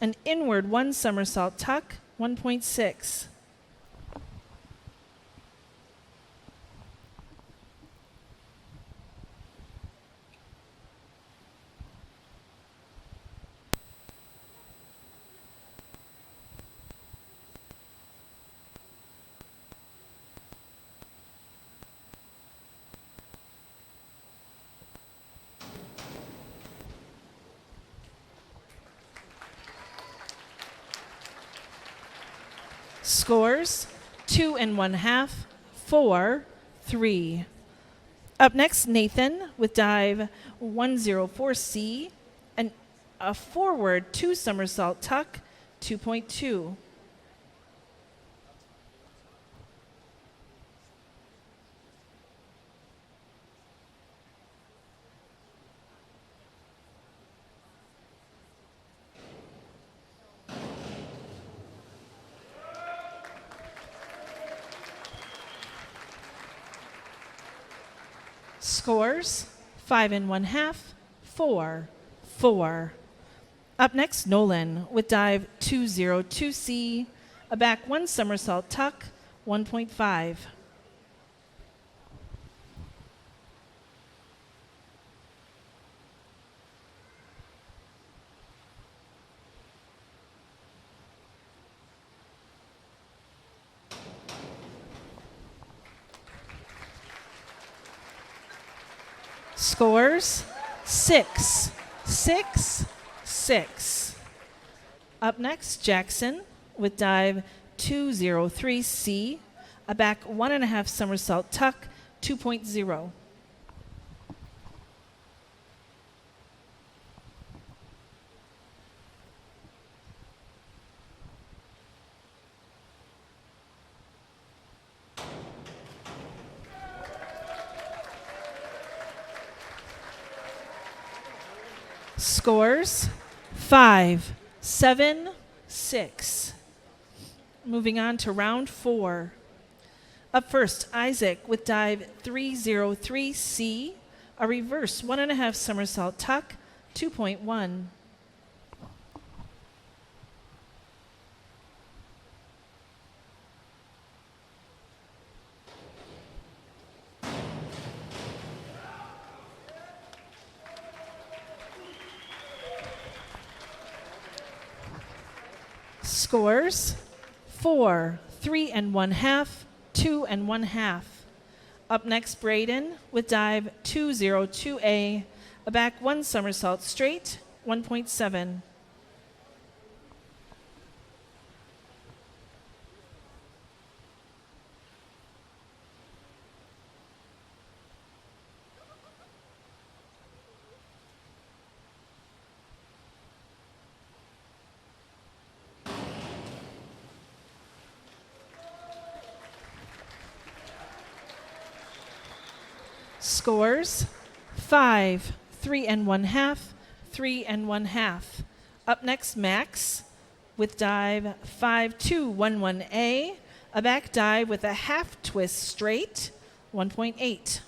an inward 1 somersault tuck, 1.6. Scores 2 1/2, 4, 3. Up next, Nathan with dive 104C and a forward 2 somersault tuck, 2.2. Scores 5 1/2, 4, 4. Up next, Nolan with dive 202C, a back 1 somersault tuck, 1.5. Scores 6, 6, 6. Up next, Jackson with dive 203C, a back 1 1/2 somersault tuck, 2.0. Scores 5, 7, 6. Moving on to round 4. Up first, Isaac with dive 303C, a reverse 1.5 somersault tuck, 2.1. Scores 4, 3 1/2, 2 1/2. Up next, Braden with dive 202A, a back 1 somersault straight, 1.7. Scores 5, 3 1/2, 3 1/2. Up next, Max with dive 5211A, a back dive with a half twist straight, 1.8.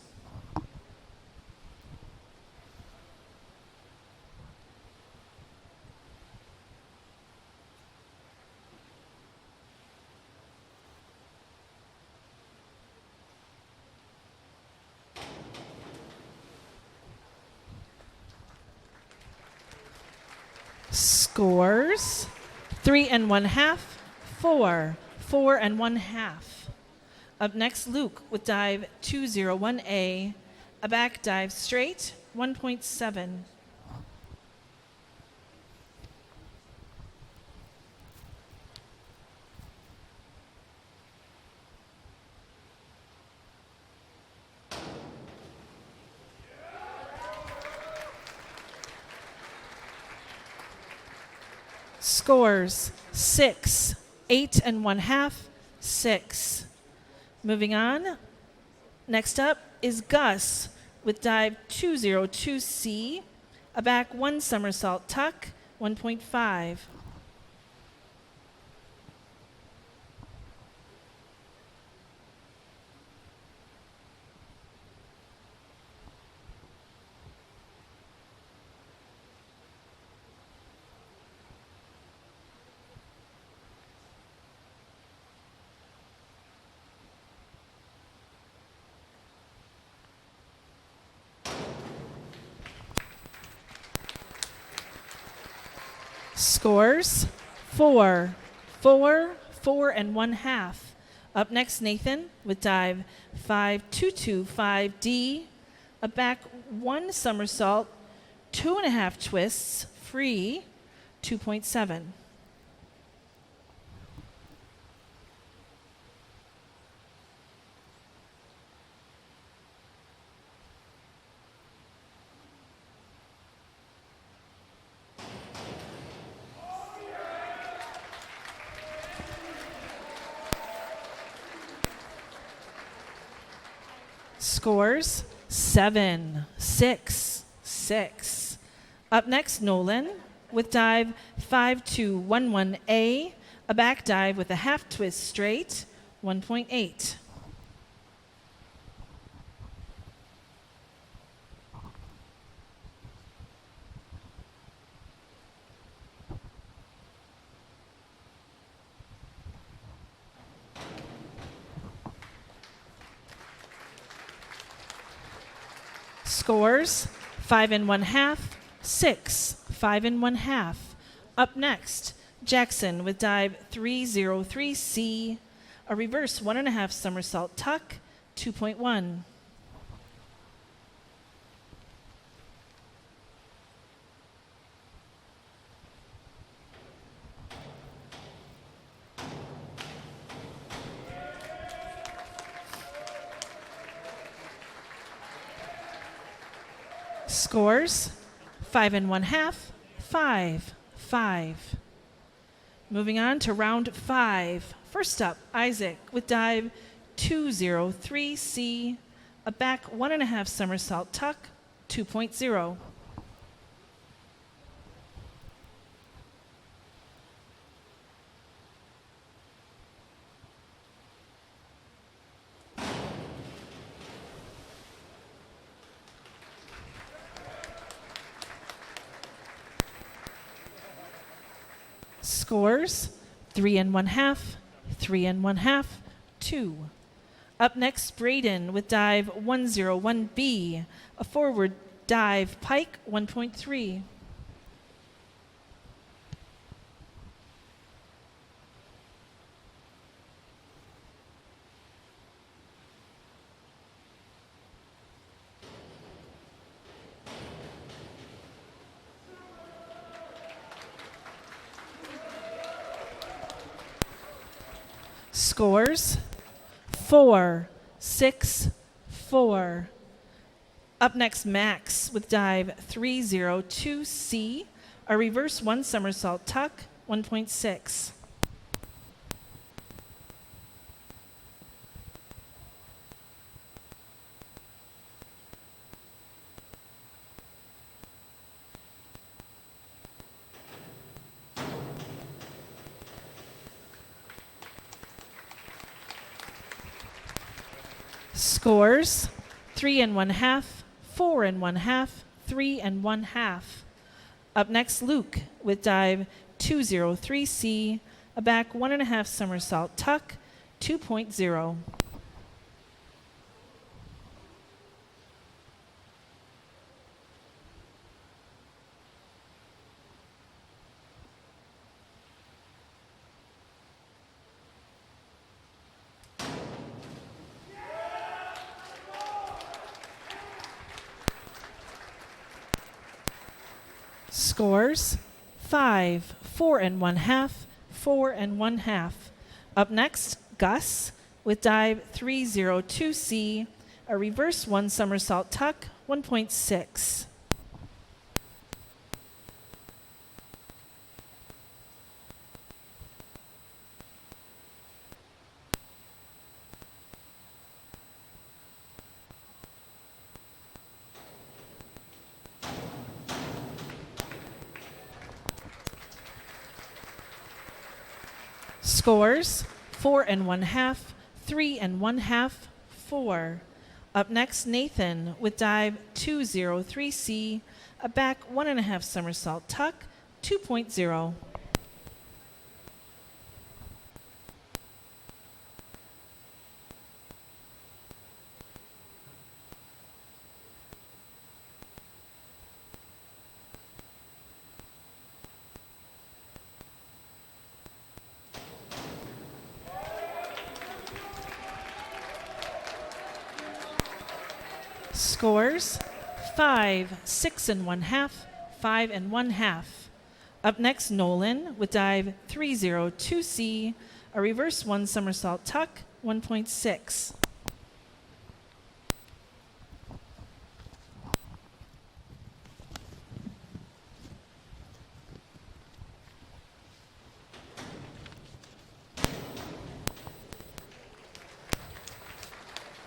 Scores 3 1/2, 4, 4 1/2. Up next, Luke with dive 201A, a back dive straight, 1.7. Scores 6, 8 1/2, 6. Moving on. Next up is Gus with dive 202C, a back 1 somersault tuck, 1.5. Scores 4, 4, 4 1/2. Up next, Nathan with dive 5225D, a back 1 somersault, 2.5 twists, free, 2.7. Scores 7, 6, 6. Up next, Nolan with dive 5211A, a back dive with a half twist straight, 1.8. Scores 5 1/2, 6, 5 1/2. Up next, Jackson with dive 303C, a reverse 1.5 somersault tuck, 2.1. Scores 5 1/2, 5, 5. Moving on to round 5. First up, Isaac with dive 203C, a back 1.5 somersault tuck, 2.0. Scores 3 1/2, 3 1/2, 2. Up next, Braden with dive 101B, a forward dive pike 1.3. Scores 4 6 4. Up next, Max with dive 302C, a reverse 1 somersault tuck 1.6. Scores 3 1/2, 4 1/2, 3 1/2. Up next, Luke with dive 203C, a back 1.5 somersault tuck 2.0. Scores 5 4 1/2, 4 1/2. Up next, Gus with dive 302C, a reverse 1 somersault tuck 1.6. Scores 4 1/2, 3 1/2, 4. Up next, Nathan with dive 203C, a back 1.5 somersault tuck 2.0. Scores 5 6 1/2, 5 1/2. Up next, Nolan with dive 302C, a reverse 1 somersault tuck 1.6.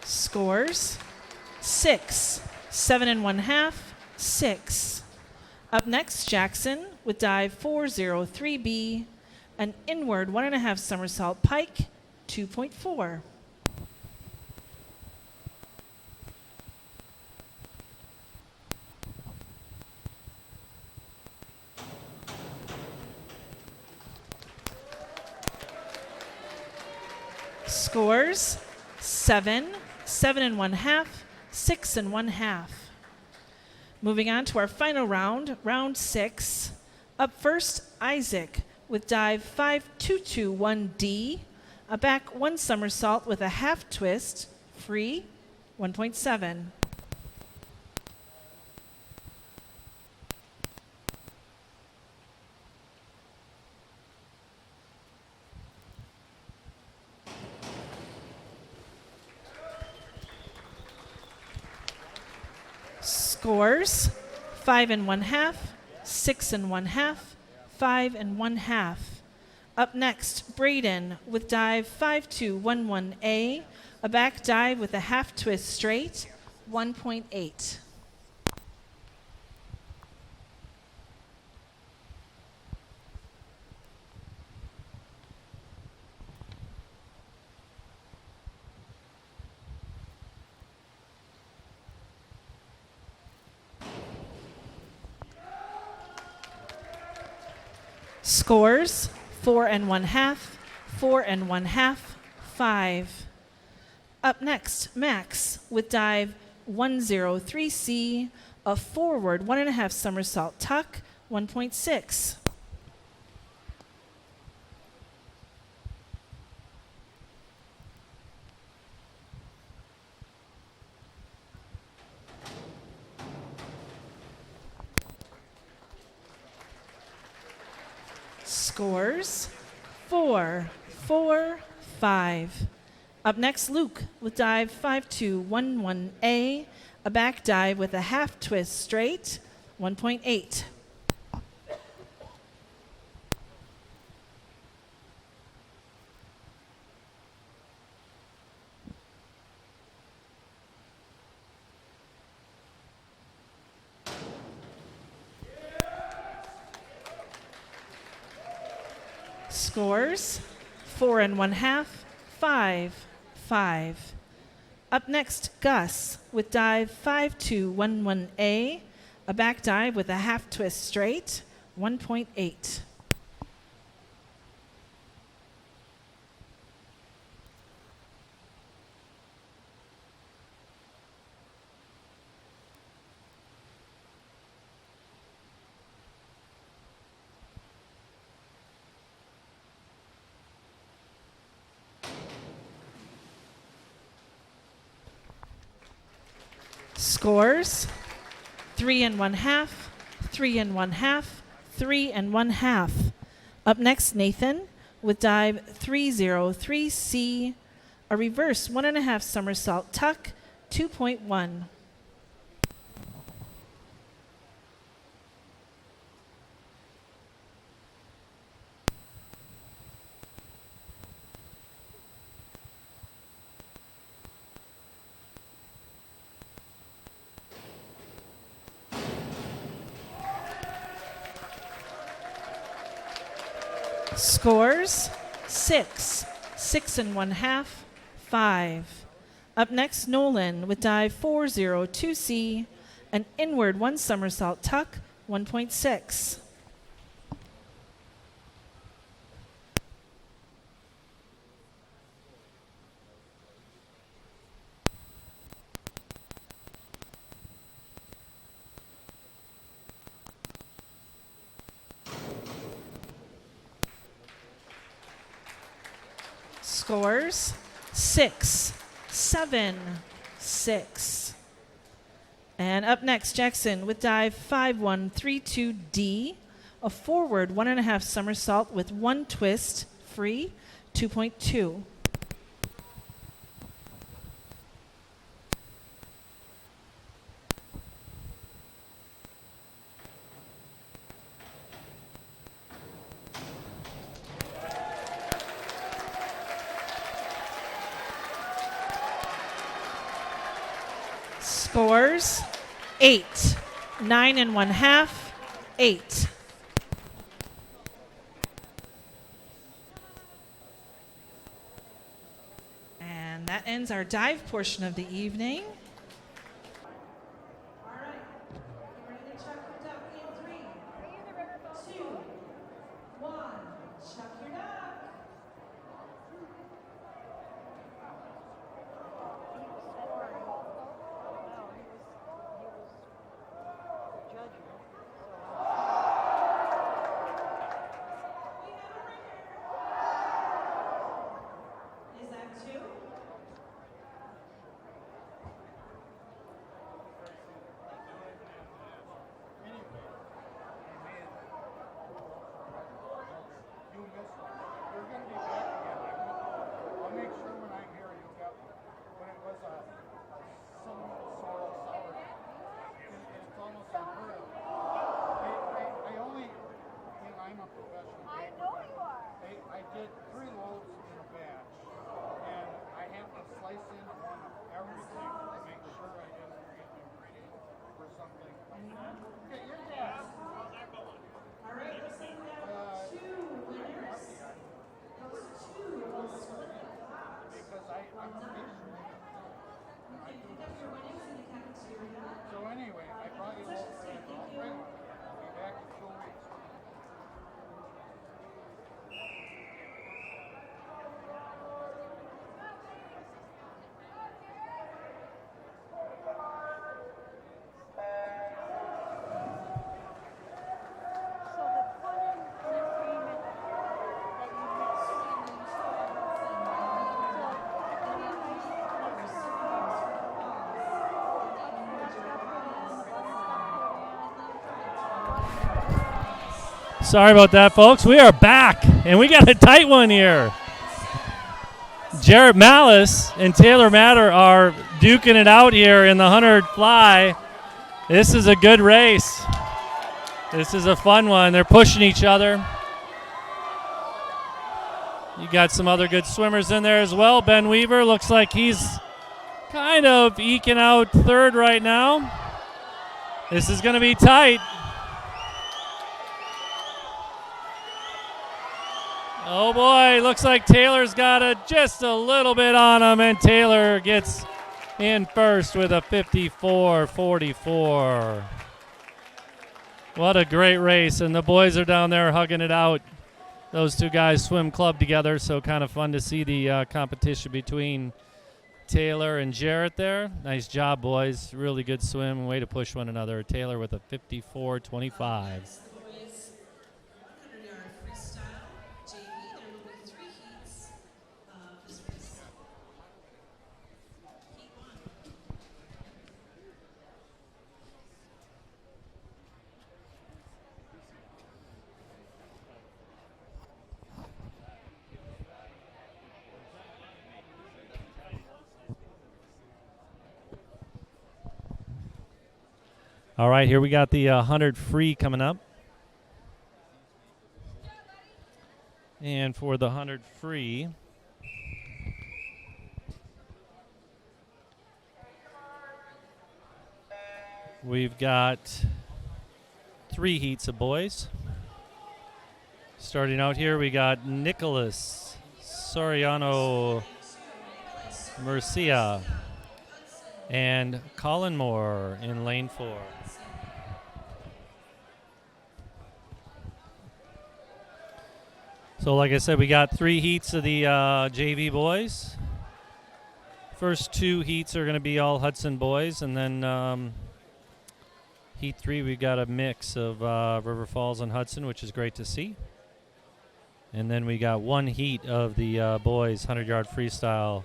Scores 6 7 1/2, 6. Up next, Jackson with dive 403B, an inward 1.5 somersault pike 2.4. Scores 7 7 1/2, 6 1/2. Moving on to our final round, round 6. Up first, Isaac with dive 5221D, a back 1 somersault with a half twist, free 1.7. Scores 5 1/2, 6 1/2, 5 1/2. Up next, Braden with dive 5211A, a back dive with a half twist straight 1.8. Scores 4 1/2, 4 1/2, 5. Up next, Max with dive 103C, a forward 1.5 somersault tuck, 1.6. Scores 4 4 5. Up next, Luke with dive 5211A, a back dive with a half twist straight, 1.8. Scores 4 1/2, 5 5. Up next, Gus with dive 5211A, a back dive with a half twist straight, 1.8. Scores 3 1/2, 3 1/2, 3 1/2. Up next, Nathan with dive 303C, a reverse 1.5 somersault tuck, 2.1. Scores 6 1/2, 5. Up next, Nolan with dive 402C, an inward 1 somersault tuck, 1.6. Scores 6 7 6. And up next, Jackson with dive 5132D, a forward 1.5 somersault with 1 twist, free, 2.2. Scores 8 9 1/2, 8. And that ends our dive portion of the evening. All right, you ready to chuck your duck in 3, 2, 1. Chuck your duck. Is that 2? Sorry about that, folks. We are back, and we got a tight one here. Jarrett Malice and Taylor Matter are duking it out here in the 100 fly. This is a good race. This is a fun one. They're pushing each other. You got some other good swimmers in there as well. Ben Weaver looks like he's kind of eking out third right now. This is going to be tight. Oh boy, looks like Taylor's got just a little bit on him, and Taylor gets in first with a 54-44. What a great race, and the boys are down there hugging it out. Those two guys swim club together, so kind of fun to see the competition between Taylor and Jarrett there. Nice job, boys. Really good swim. Way to push one another. Taylor with a 54-25. All right, here we got the 100 free coming up. And for the 100 free, we've got 3 heats of boys. Starting out here, we got Nicholas Soriano Murcia and Colin Moore in lane 4. So like I said, we got 3 heats of the JV boys. First 2 heats are going to be all Hudson boys, and then heat 3 we got a mix of River Falls and Hudson, which is great to see. And then we got 1 heat of the boys 100-yard freestyle.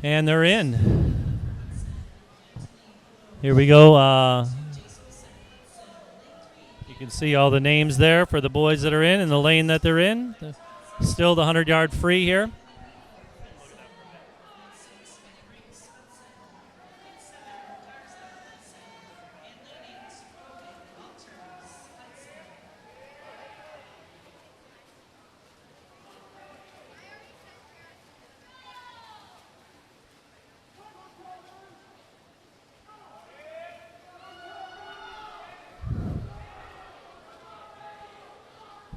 And they're in. Here we go. You can see all the names there for the boys that are in and the lane that they're in. Still the 100-yard free here.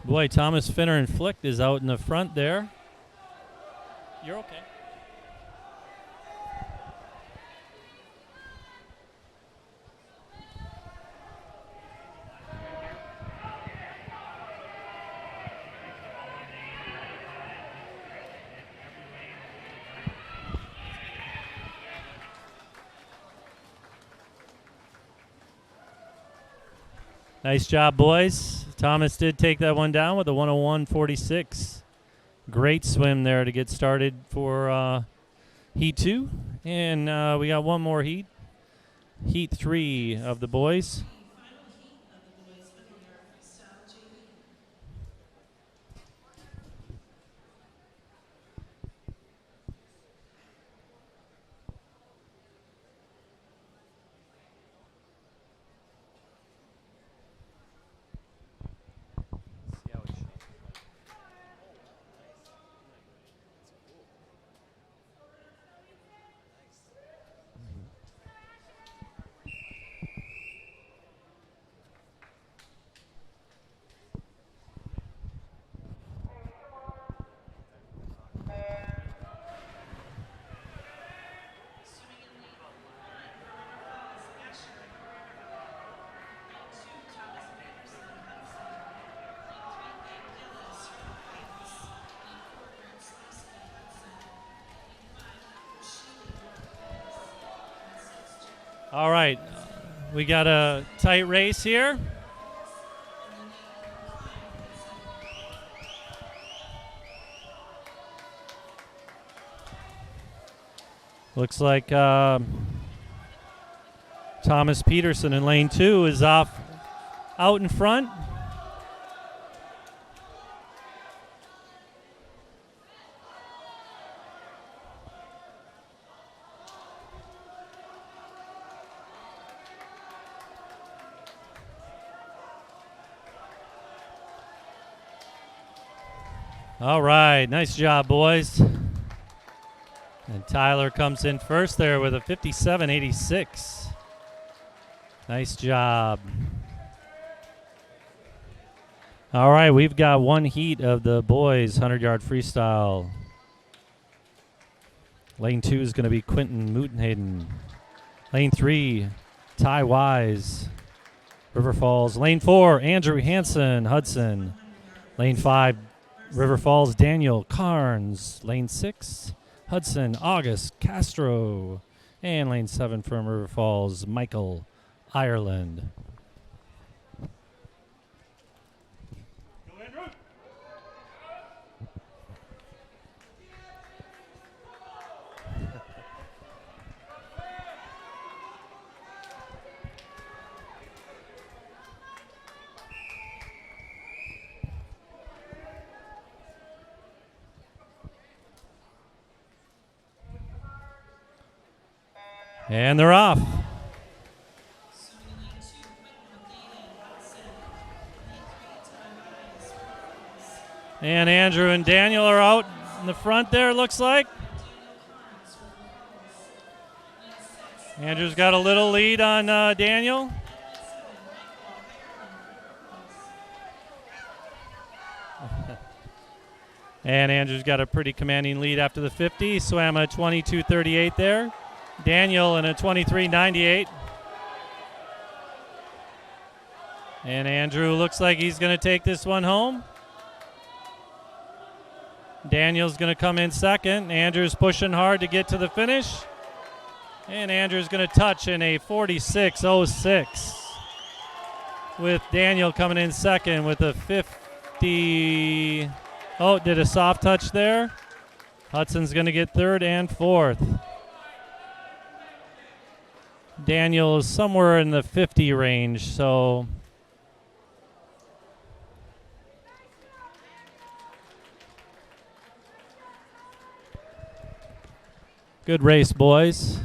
Boy, Thomas Finner and Flick is out in the front there. You're okay. Nice job, boys. Thomas did take that one down with a 101.46. Great swim there to get started for Heat 2, and we got one more heat. Heat 3 of the boys. All right, we got a tight race here. Looks like Thomas Peterson in lane 2 is off out in front. All right, nice job, boys. And Tyler comes in first there with a 57.86. Nice job. All right, we've got one heat of the boys 100-yard freestyle. Lane 2 is going to be Quentin Mootenhaden. Lane 3, Ty Wise, River Falls. Lane 4, Andrew Hansen, Hudson. Lane 5, River Falls, Daniel Carnes. Lane 6, Hudson, August Castro. And lane 7 from River Falls, Michael Ireland. And they're off. And Andrew and Daniel are out in the front there, looks like. Andrew's got a little lead on Daniel. And Andrew's got a pretty commanding lead after the 50. Swam a 22.38 there. Daniel in a 23.98. And Andrew looks like he's going to take this one home. Daniel's going to come in second. Andrew's pushing hard to get to the finish. And Andrew's going to touch in a 46.06. With Daniel coming in second with a 50. Oh, did a soft touch there. Hudson's going to get third and fourth. Daniel is somewhere in the 50 range, so good race, boys.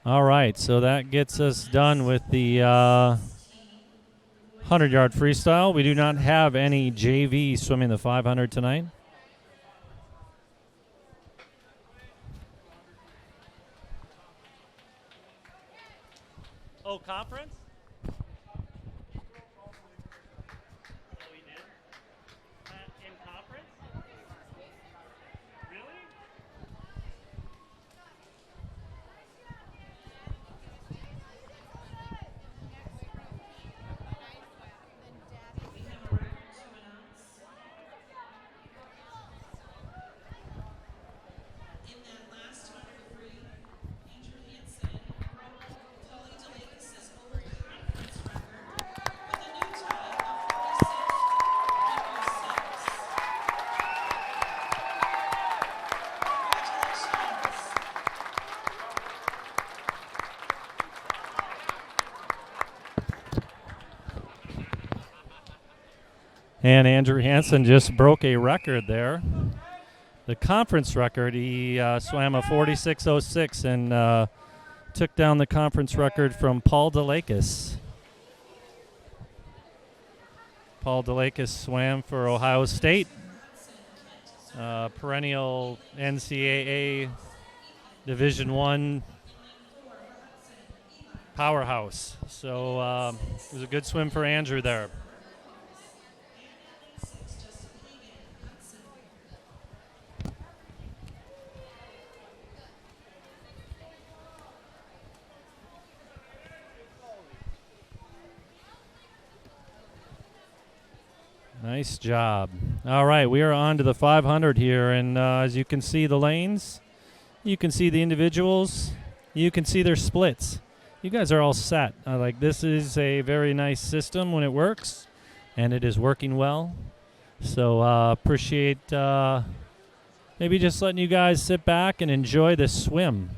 All right, so that gets us done with the 100-yard freestyle. We do not have any JV swimming the 500 tonight. Oh, conference? Oh, we did? In conference? Really? In that last 100 free, Andrew Hansen broke Tully DeLakis' over And Andrew Hansen just broke a record there. The conference record, he swam a 46.06 and took down the conference record from Paul DeLakis. Paul DeLakis swam for Ohio State, perennial NCAA Division I powerhouse. So it was a good swim for Andrew there. Nice job. All right, we are on to the 500 here, and as you can see the lanes, you can see the individuals, you can see their splits. You guys are all set. Like, this is a very nice system when it works, and it is working well. So appreciate maybe just letting you guys sit back and enjoy this swim.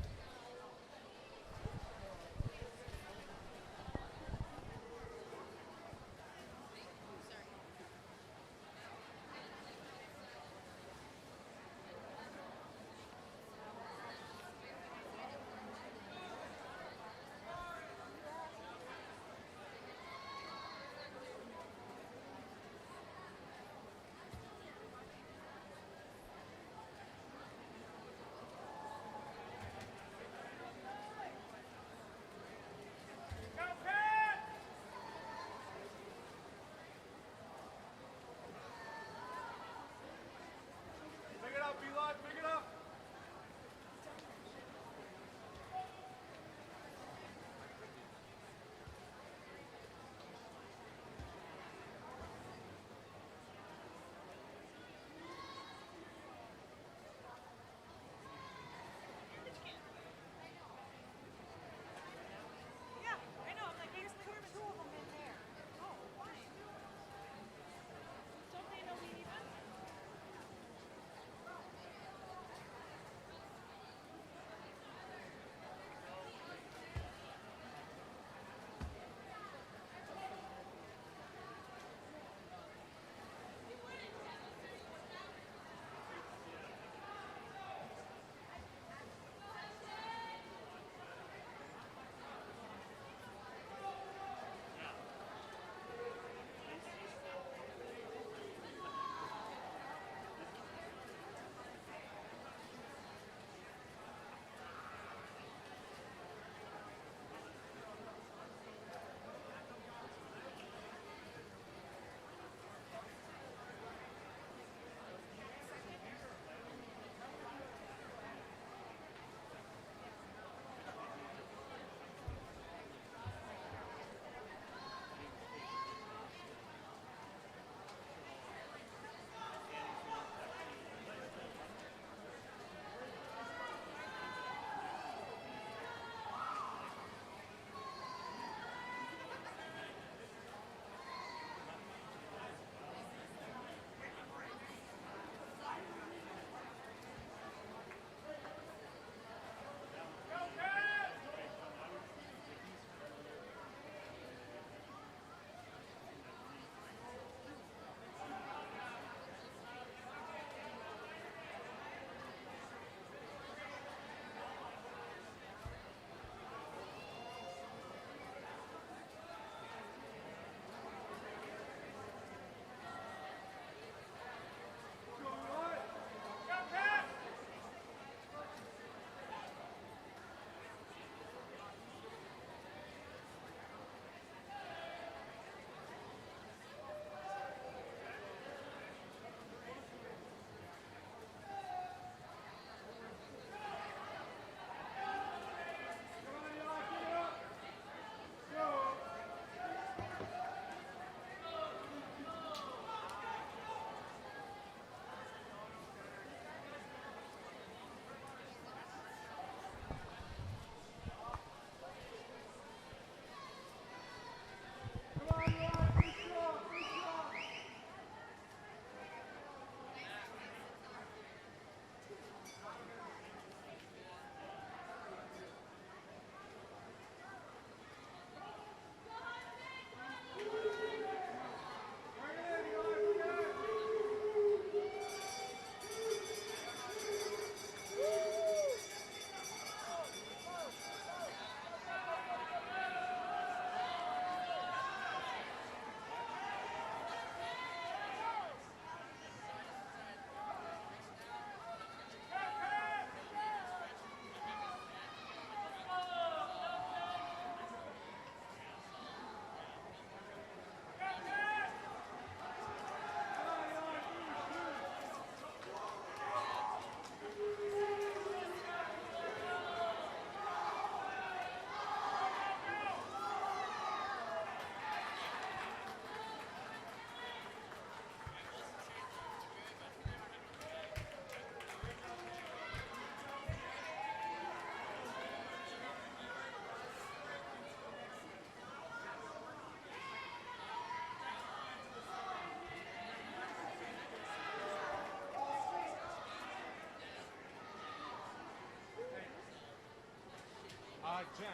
Jen.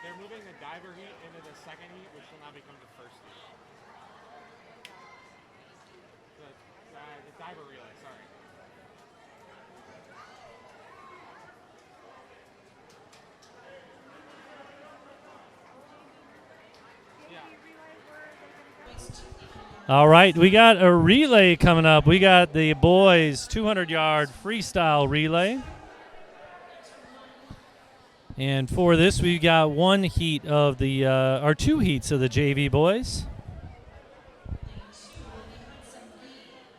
They're moving the diver heat into the second heat, which will now become the first heat. The diver relay, sorry. All right, we got a relay coming up. We got the boys 200-yard freestyle relay. And for this, we got one heat of the, or two heats of the JV boys.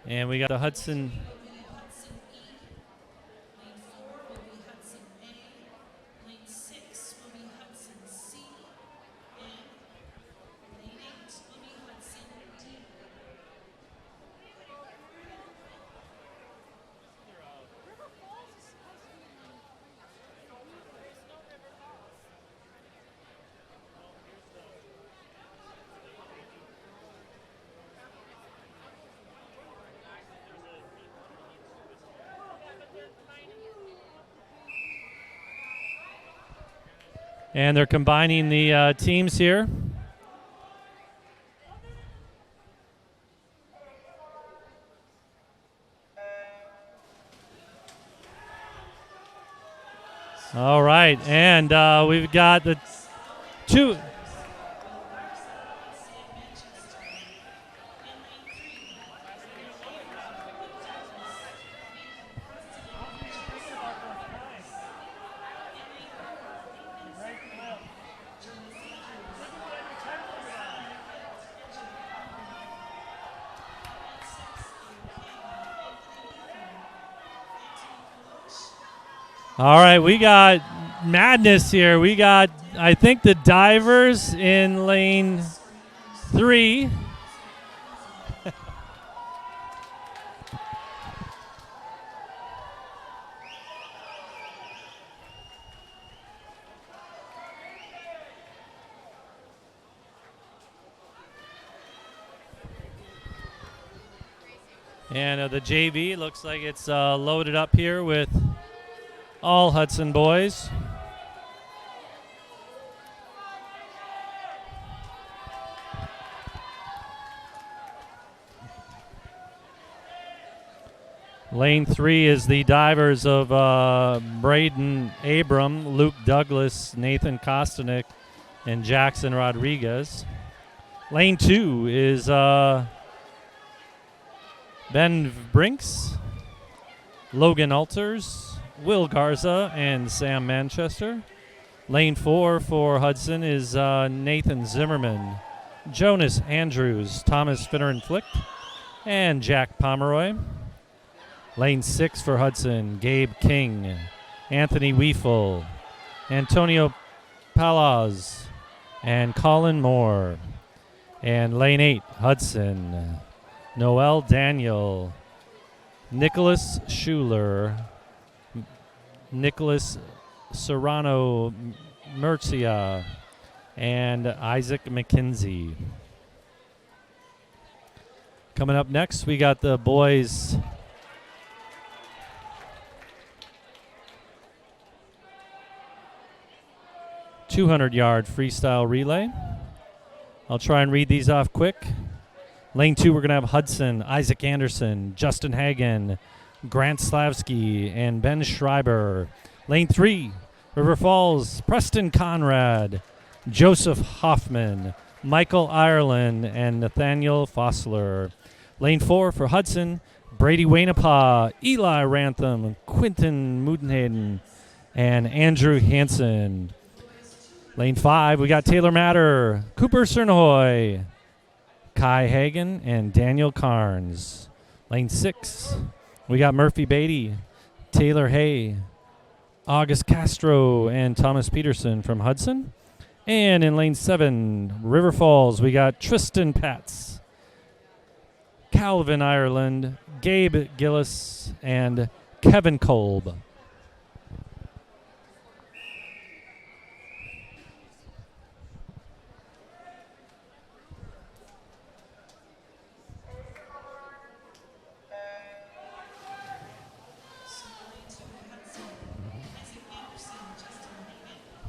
And we got the Hudson. And they're combining the teams here. All right, and we've got the two. All right, we got madness here. We got, I think, the divers in lane 3. And the JV looks like it's loaded up here with all Hudson boys. Lane 3 is the divers of Braden Abram, Luke Douglas, Nathan Kostanek, and Jackson Rodriguez. Lane 2 is Ben Brinks, Logan Alters, Will Garza, and Sam Manchester. Lane 4 for Hudson is Nathan Zimmerman, Jonas Andrews, Thomas Finner-Flick, and Jack Pomeroy. Lane 6 for Hudson, Gabe King, Anthony Weefel, Antonio Palaz, and Colin Moore. And lane 8, Hudson, Noel Daniel, Nicholas Schuler, Nicholas Serrano Murcia, and Isaac McKenzie. Coming up next, we got the boys' 200-yard freestyle relay. I'll try and read these off quick. Lane 2, we're going to have Hudson, Isaac Anderson, Justin Hagen, Grant Slavsky, and Ben Schreiber. Lane 3, River Falls, Preston Conrad, Joseph Hoffman, Michael Ireland, and Nathaniel Fossler. Lane 4 for Hudson, Brady Wainapa, Eli Rantham, Quinton Mudenhaden, and Andrew Hansen. Lane 5, we got Taylor Matter, Cooper Cernoy, Kai Hagen, and Daniel Carnes. Lane 6, we got Murphy Beatty, Taylor Hay, August Castro, and Thomas Peterson from Hudson. And in lane 7, River Falls, we got Tristan Patz, Calvin Ireland, Gabe Gillis, and Kevin Kolb.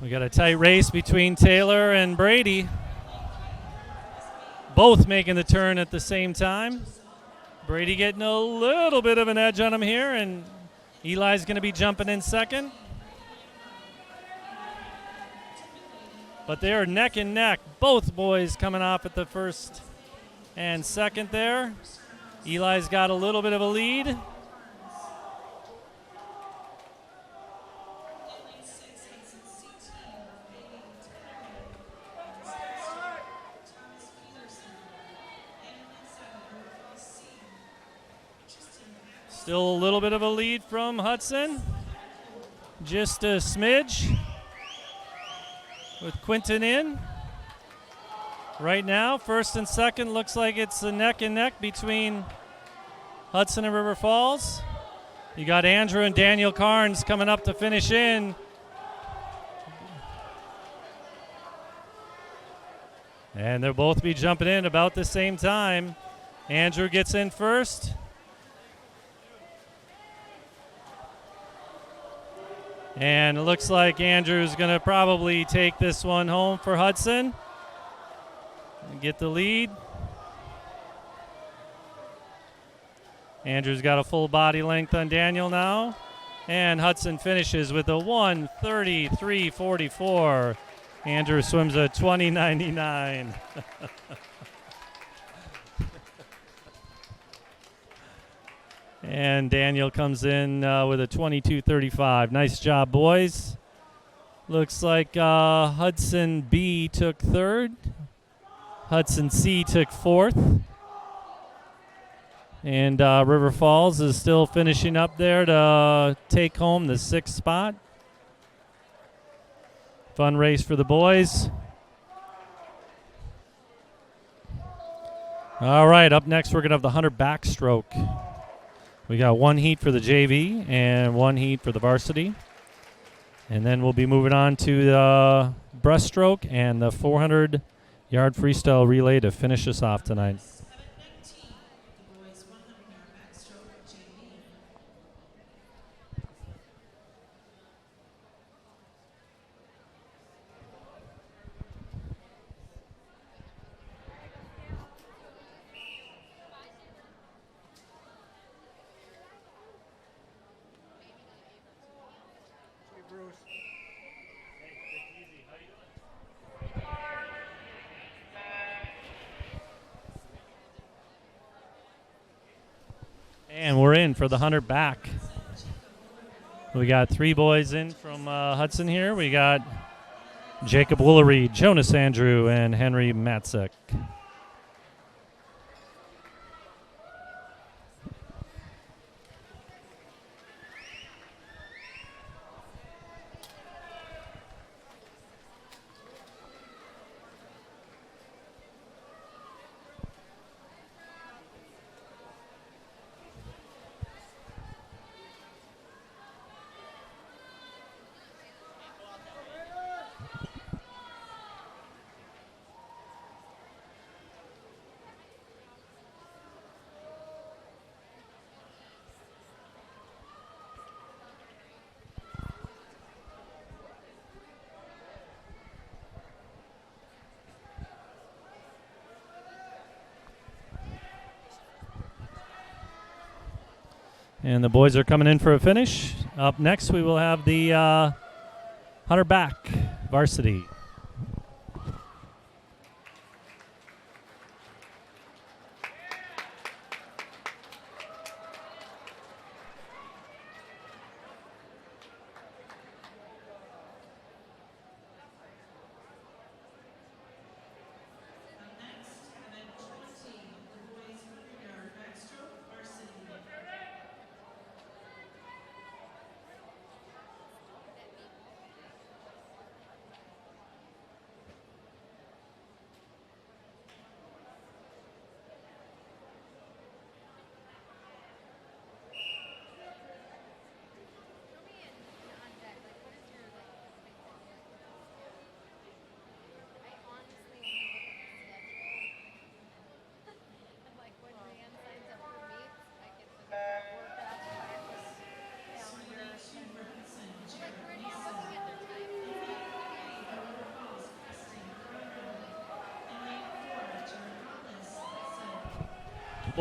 We got a tight race between Taylor and Brady. Both making the turn at the same time. Brady getting a little bit of an edge on him here, and Eli's going to be jumping in second. But they are neck and neck. Both boys coming off at the first and second there. Eli's got a little bit of a lead. Still a little bit of a lead from Hudson. Just a smidge with Quinton in. Right now, first and second looks like it's a neck and neck between Hudson and River Falls. You got Andrew and Daniel Carnes coming up to finish in. And they'll both be jumping in about the same time. Andrew gets in first. And it looks like Andrew's going to probably take this one home for Hudson and get the lead. Andrew's got a full body length on Daniel now. And Hudson finishes with a 1:33.44. Andrew swims a 20.99. And Daniel comes in with a 22.35. Nice job, boys. Looks like Hudson B took third. Hudson C took fourth. And River Falls is still finishing up there to take home the sixth spot. Fun race for the boys. All right, up next we're going to have the 100 backstroke. We got one heat for the JV and one heat for the varsity. And then we'll be moving on to the breaststroke and the 400-yard freestyle relay to finish us off tonight. And we're in for the 100 back. We got three boys in from Hudson here. We got Jacob Woolery, Jonas Andrew, and Henry Matzek. And the boys are coming in for a finish. Up next, we will have the 100 back varsity.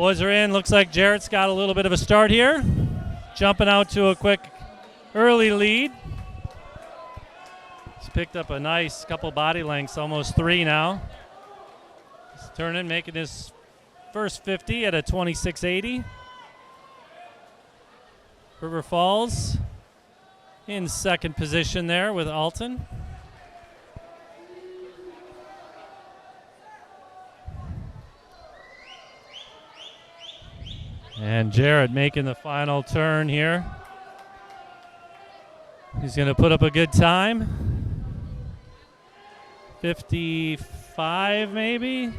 Boys are in. Looks like Jarrett's got a little bit of a start here. Jumping out to a quick early lead. He's picked up a nice couple body lengths, almost 3 now. He's turning, making his first 50 at a 26.80. River Falls in second position there with Alton. And Jarrett making the final turn here. He's going to put up a good time. 55 maybe?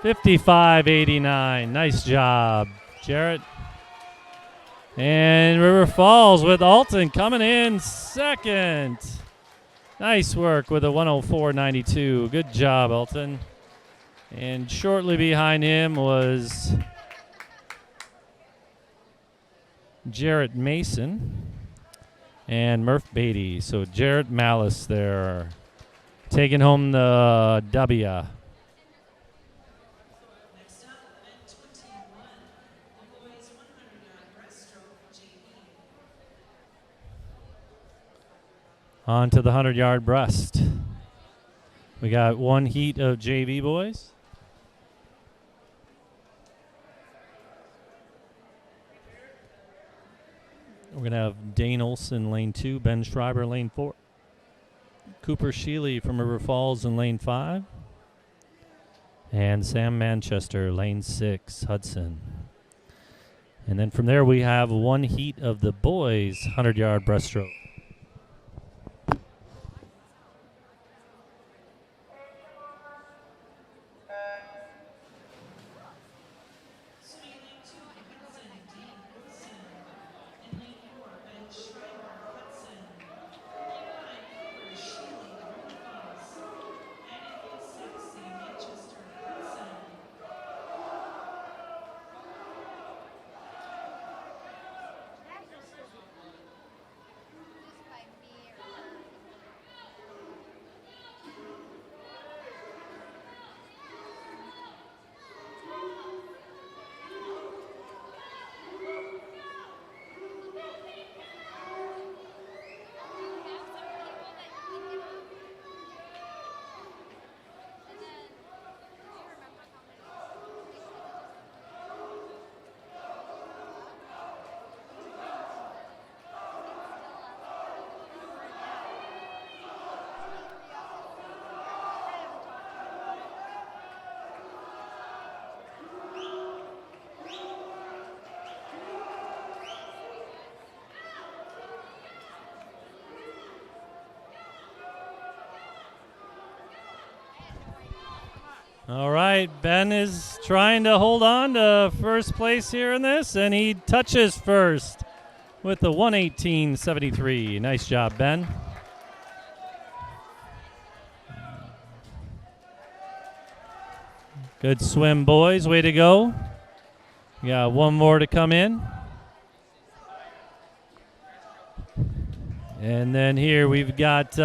55.89. Nice job, Jarrett. And River Falls with Alton coming in second. Nice work with a 104.92. Good job, Alton. And shortly behind him was Jarrett Mason and Murph Beatty. So Jarrett Malice there taking home the W. On to the 100-yard breast. We got one heat of JV boys. We're going to have Dane Olson, lane 2, Ben Schreiber, lane 4. Cooper Shealy from River Falls in lane 5. And Sam Manchester, lane 6, Hudson. And then from there we have one heat of the boys' 100-yard breaststroke. All right, Ben is trying to hold on to first place here in this, and he touches first with the 118.73. Nice job, Ben. Good swim, boys. Way to go. We got one more to come in. And then here we've got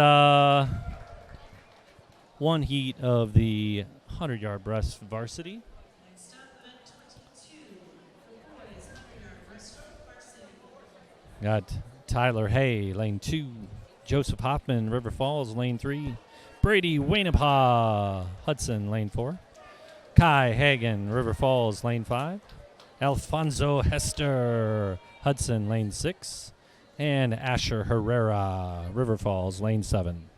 one heat of the 100-yard breast varsity. Got Tyler Hay, lane 2. Joseph Hoffman, River Falls, lane 3. Brady Wainapaw, Hudson, lane 4. Kai Hagen, River Falls, lane 5. Alfonso Hester, Hudson, lane 6. And Asher Herrera, River Falls, lane 7.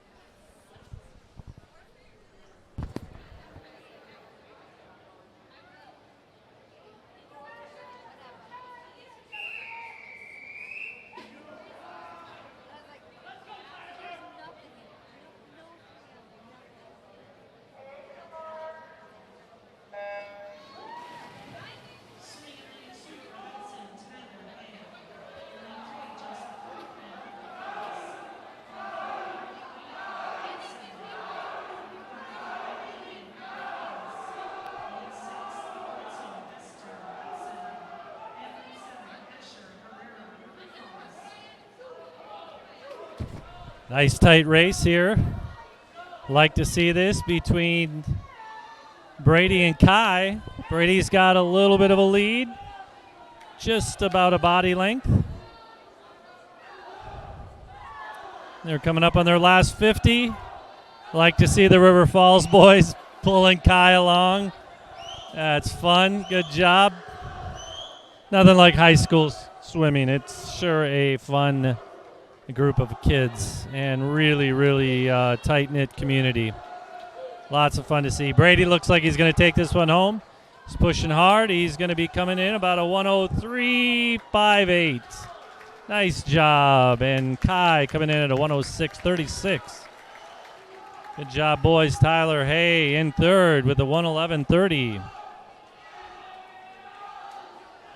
Nice tight race here. Like to see this between Brady and Kai Brady's got a little bit of a lead, just about a body length. They're coming up on their last 50. Like to see the River Falls boys pulling Kai along. That's fun. Good job. Nothing like high school swimming. It's sure a fun group of kids and really, really tight-knit community. Lots of fun to see. Brady looks like he's going to take this one home. He's pushing hard. He's going to be coming in about a 103.58. Nice job. And Kai coming in at a 106.36. Good job, boys. Tyler Hay in third with a 111.30.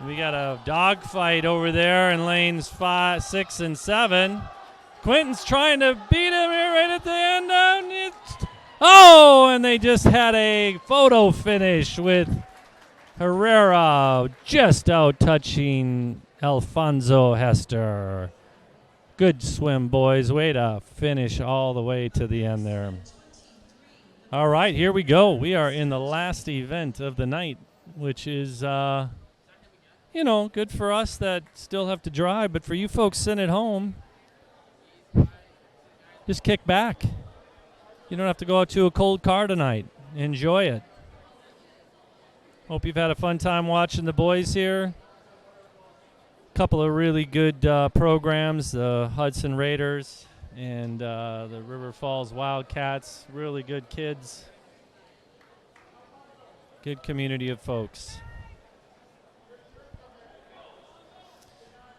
We got a dogfight over there in lanes 5, 6, and 7. Quentin's trying to beat him here right at the end. And they just had a photo finish with Herrera just out touching Alfonso Hester. Good swim, boys. Way to finish all the way to the end there. All right, here we go. We are in the last event of the night, which is, good for us that still have to drive. But for you folks sitting at home, just kick back. You don't have to go out to a cold car tonight. Enjoy it. Hope you've had a fun time watching the boys here. Couple of really good programs, the Hudson Raiders and the River Falls Wildcats. Really good kids. Good community of folks.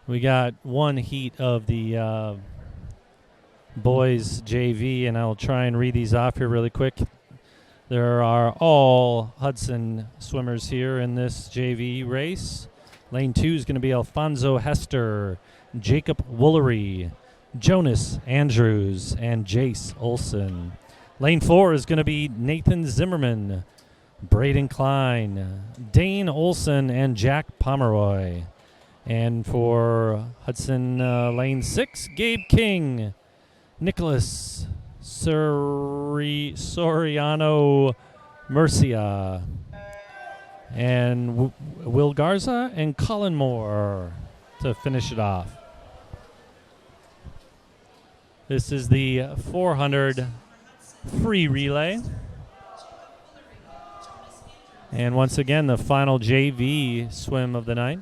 We got one heat of the boys JV, and I'll try and read these off here really quick. There are all Hudson swimmers here in this JV race. Lane 2 is going to be Alfonso Hester, Jacob Woolery, Jonas Andrews, and Jace Olson. Lane 4 is going to be Nathan Zimmerman, Braden Klein, Dane Olson, and Jack Pomeroy. And for Hudson Lane 6, Gabe King, Nicholas Soriano Murcia, and Will Garza and Colin Moore to finish it off. This is the 400 free relay. And once again, the final JV swim of the night.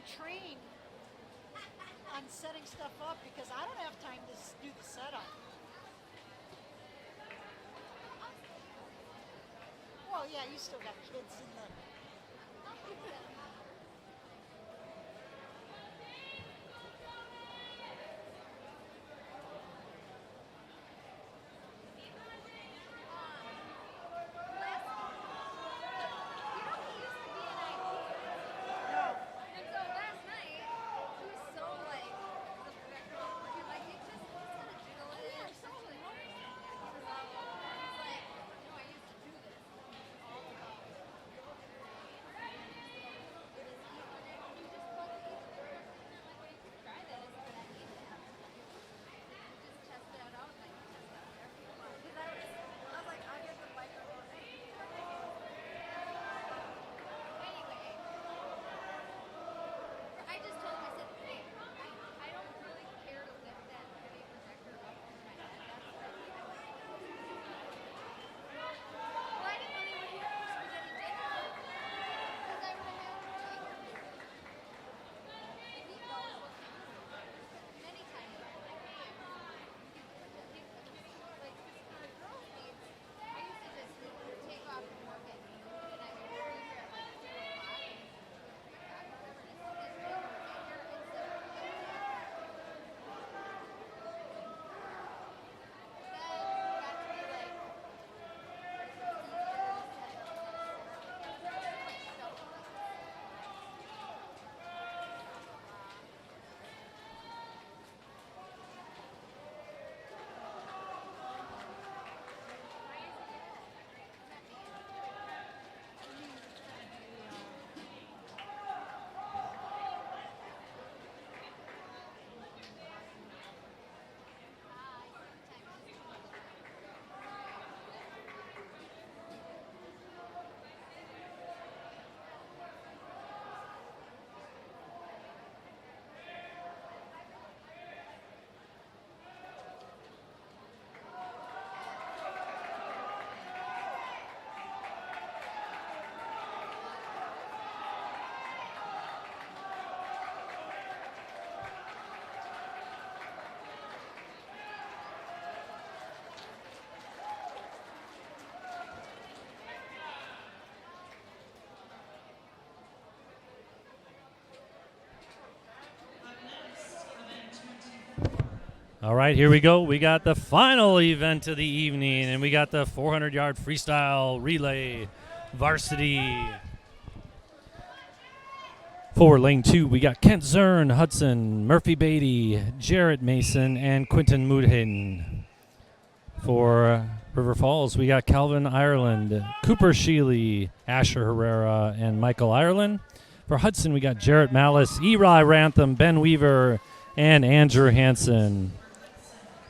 train on setting stuff up because I don't have time to do the setup. Well, yeah, you still got kids in the. And so last night, he was so like, the projector was working, like, it just was kind of jiggling. Yeah, essentially. He was all, he's like, I used to do this. All about it. It is even, and you just plug it in there. Not like, well, you can try this, but I hate that. You just test it out, like, test it out whatever you want. Because I was like, I'll get the microphone. Anyway. I just told him, I said, hey, I don't really care to lift that heavy projector up over my head. That's what I think. Well, I didn't really want to hear it was any bigger because I would have had to take it. If he knows what to do. Many times I'm like, hey, you can put the thing, like, for a girl's needs, I used to just take off and work at noon, and I would work here at like 2 o'clock and whatever, and as soon as they were in here, it's the All right, here we go. We got the final event of the evening, and we got the 400-yard freestyle relay varsity. For lane 2, we got Kent Zern, Hudson, Murphy Beatty, Jarrett Mason, and Quinton Moodhayden. For River Falls, we got Calvin Ireland, Cooper Sheely, Asher Herrera, and Michael Ireland. For Hudson, we got Jarrett Malice, Eli Rantham, Ben Weaver, and Andrew Hansen.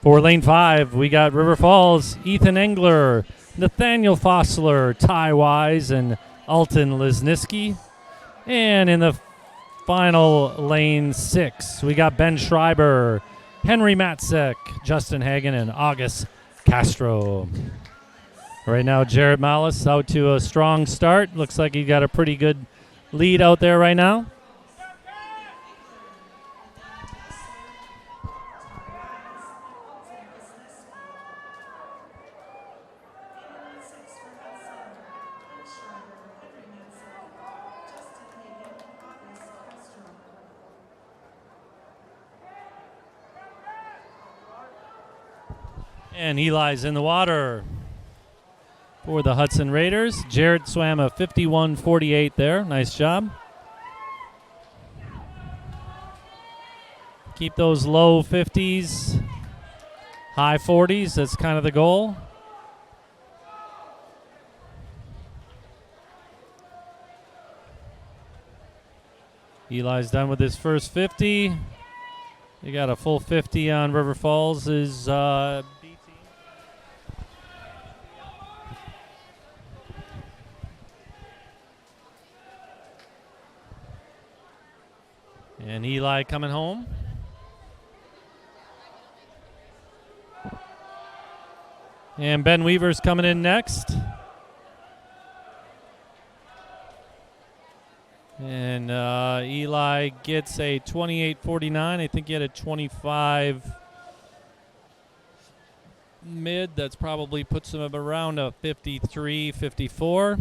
For lane 5, we got River Falls, Ethan Engler, Nathaniel Fossler, Ty Wise, and Alton Lisniski. And in the final lane 6, we got Ben Schreiber, Henry Matzek, Justin Hagen, and August Castro. Right now, Jarrett Malice out to a strong start. Looks like he got a pretty good lead out there right now. And Eli's in the water for the Hudson Raiders. Jarrett swam a 51.48 there. Nice job. Keep those low 50s, high 40s. That's kind of the goal. Eli's done with his first 50. You got a full 50 on River Falls' B team. And Eli coming home. And Ben Weaver's coming in next. And Eli gets a 28.49. I think he had a 25 mid. That's probably puts him around a 53, 54.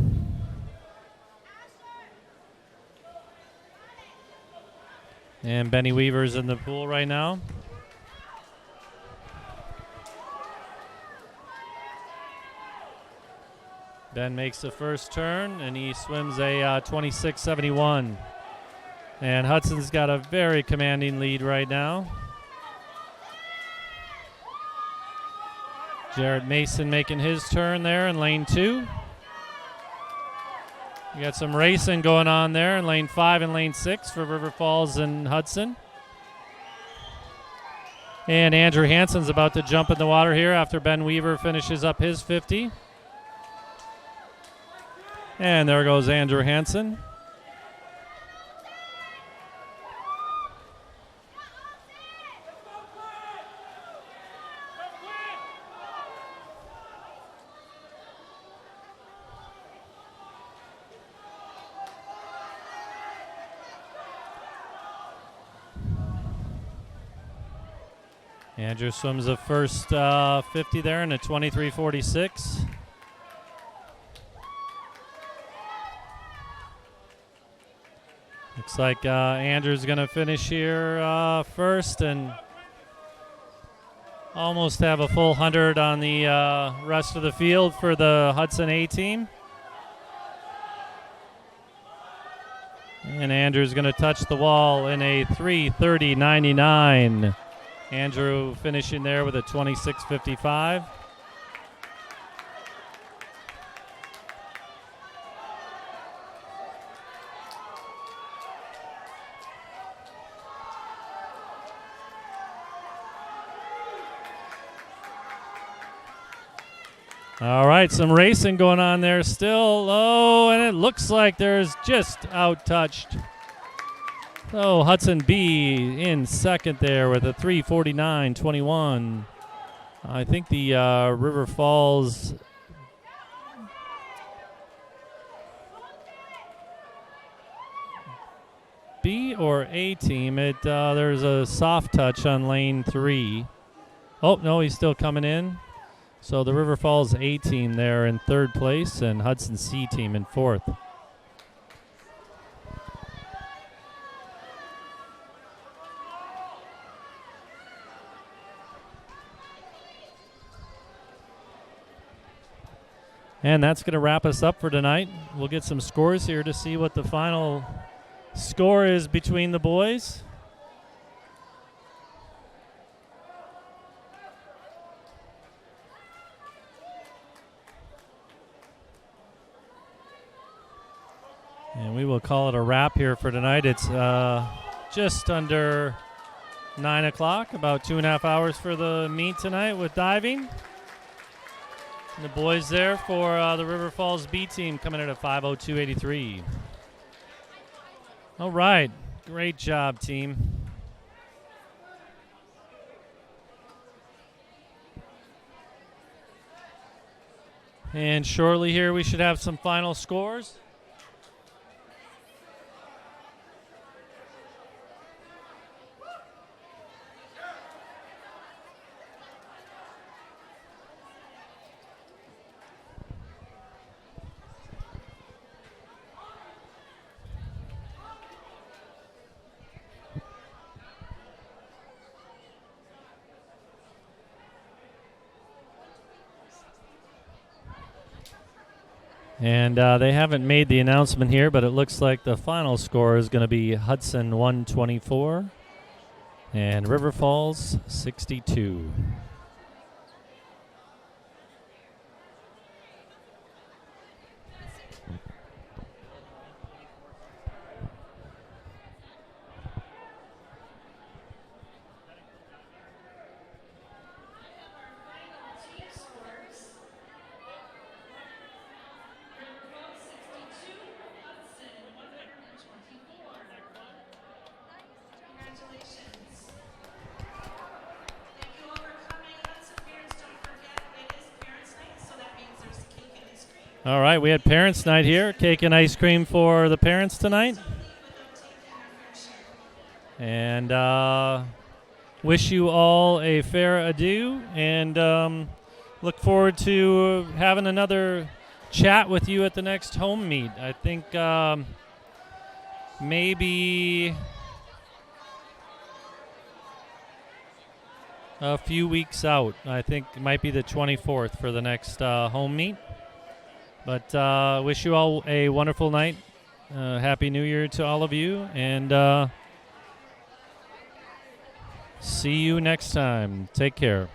And Benny Weaver's in the pool right now. Ben makes the first turn, and he swims a 26.71. And Hudson's got a very commanding lead right now. Jared Mason making his turn there in lane 2. You got some racing going on there in lane 5 and lane 6 for River Falls and Hudson. And Andrew Hansen's about to jump in the water here after Ben Weaver finishes up his 50. And there goes Andrew Hansen. Andrew swims the first 50 there in a 23.46. Looks like Andrew's going to finish here first and almost have a full 100 on the rest of the field for the Hudson A team. And Andrew's going to touch the wall in a 3:30.99. Andrew finishing there with a 26.55. All right, some racing going on there still. Oh, and it looks like there's just out-touched. So Hudson B in second there with a 3:49.21. I think the River Falls B or A team. There's a soft touch on lane 3. Oh, no, he's still coming in. So the River Falls A team there in third place and Hudson C team in fourth. And that's going to wrap us up for tonight. We'll get some scores here to see what the final score is between the boys. And we will call it a wrap here for tonight. It's just under 9 o'clock, about 2.5 hours for the meet tonight with diving. And the boys there for the River Falls B team coming in at 5:02.83. All right, great job, team. And shortly here we should have some final scores. And they haven't made the announcement here, but it looks like the final score is going to be Hudson 124 and River Falls 62. All right, we had Parents' Night here. Cake and ice cream for the parents tonight. And wish you all a fair adieu, and look forward to having another chat with you at the next home meet. I think maybe a few weeks out. I think it might be the 24th for the next home meet. But wish you all a wonderful night. Happy New Year to all of you, and see you next time. Take care.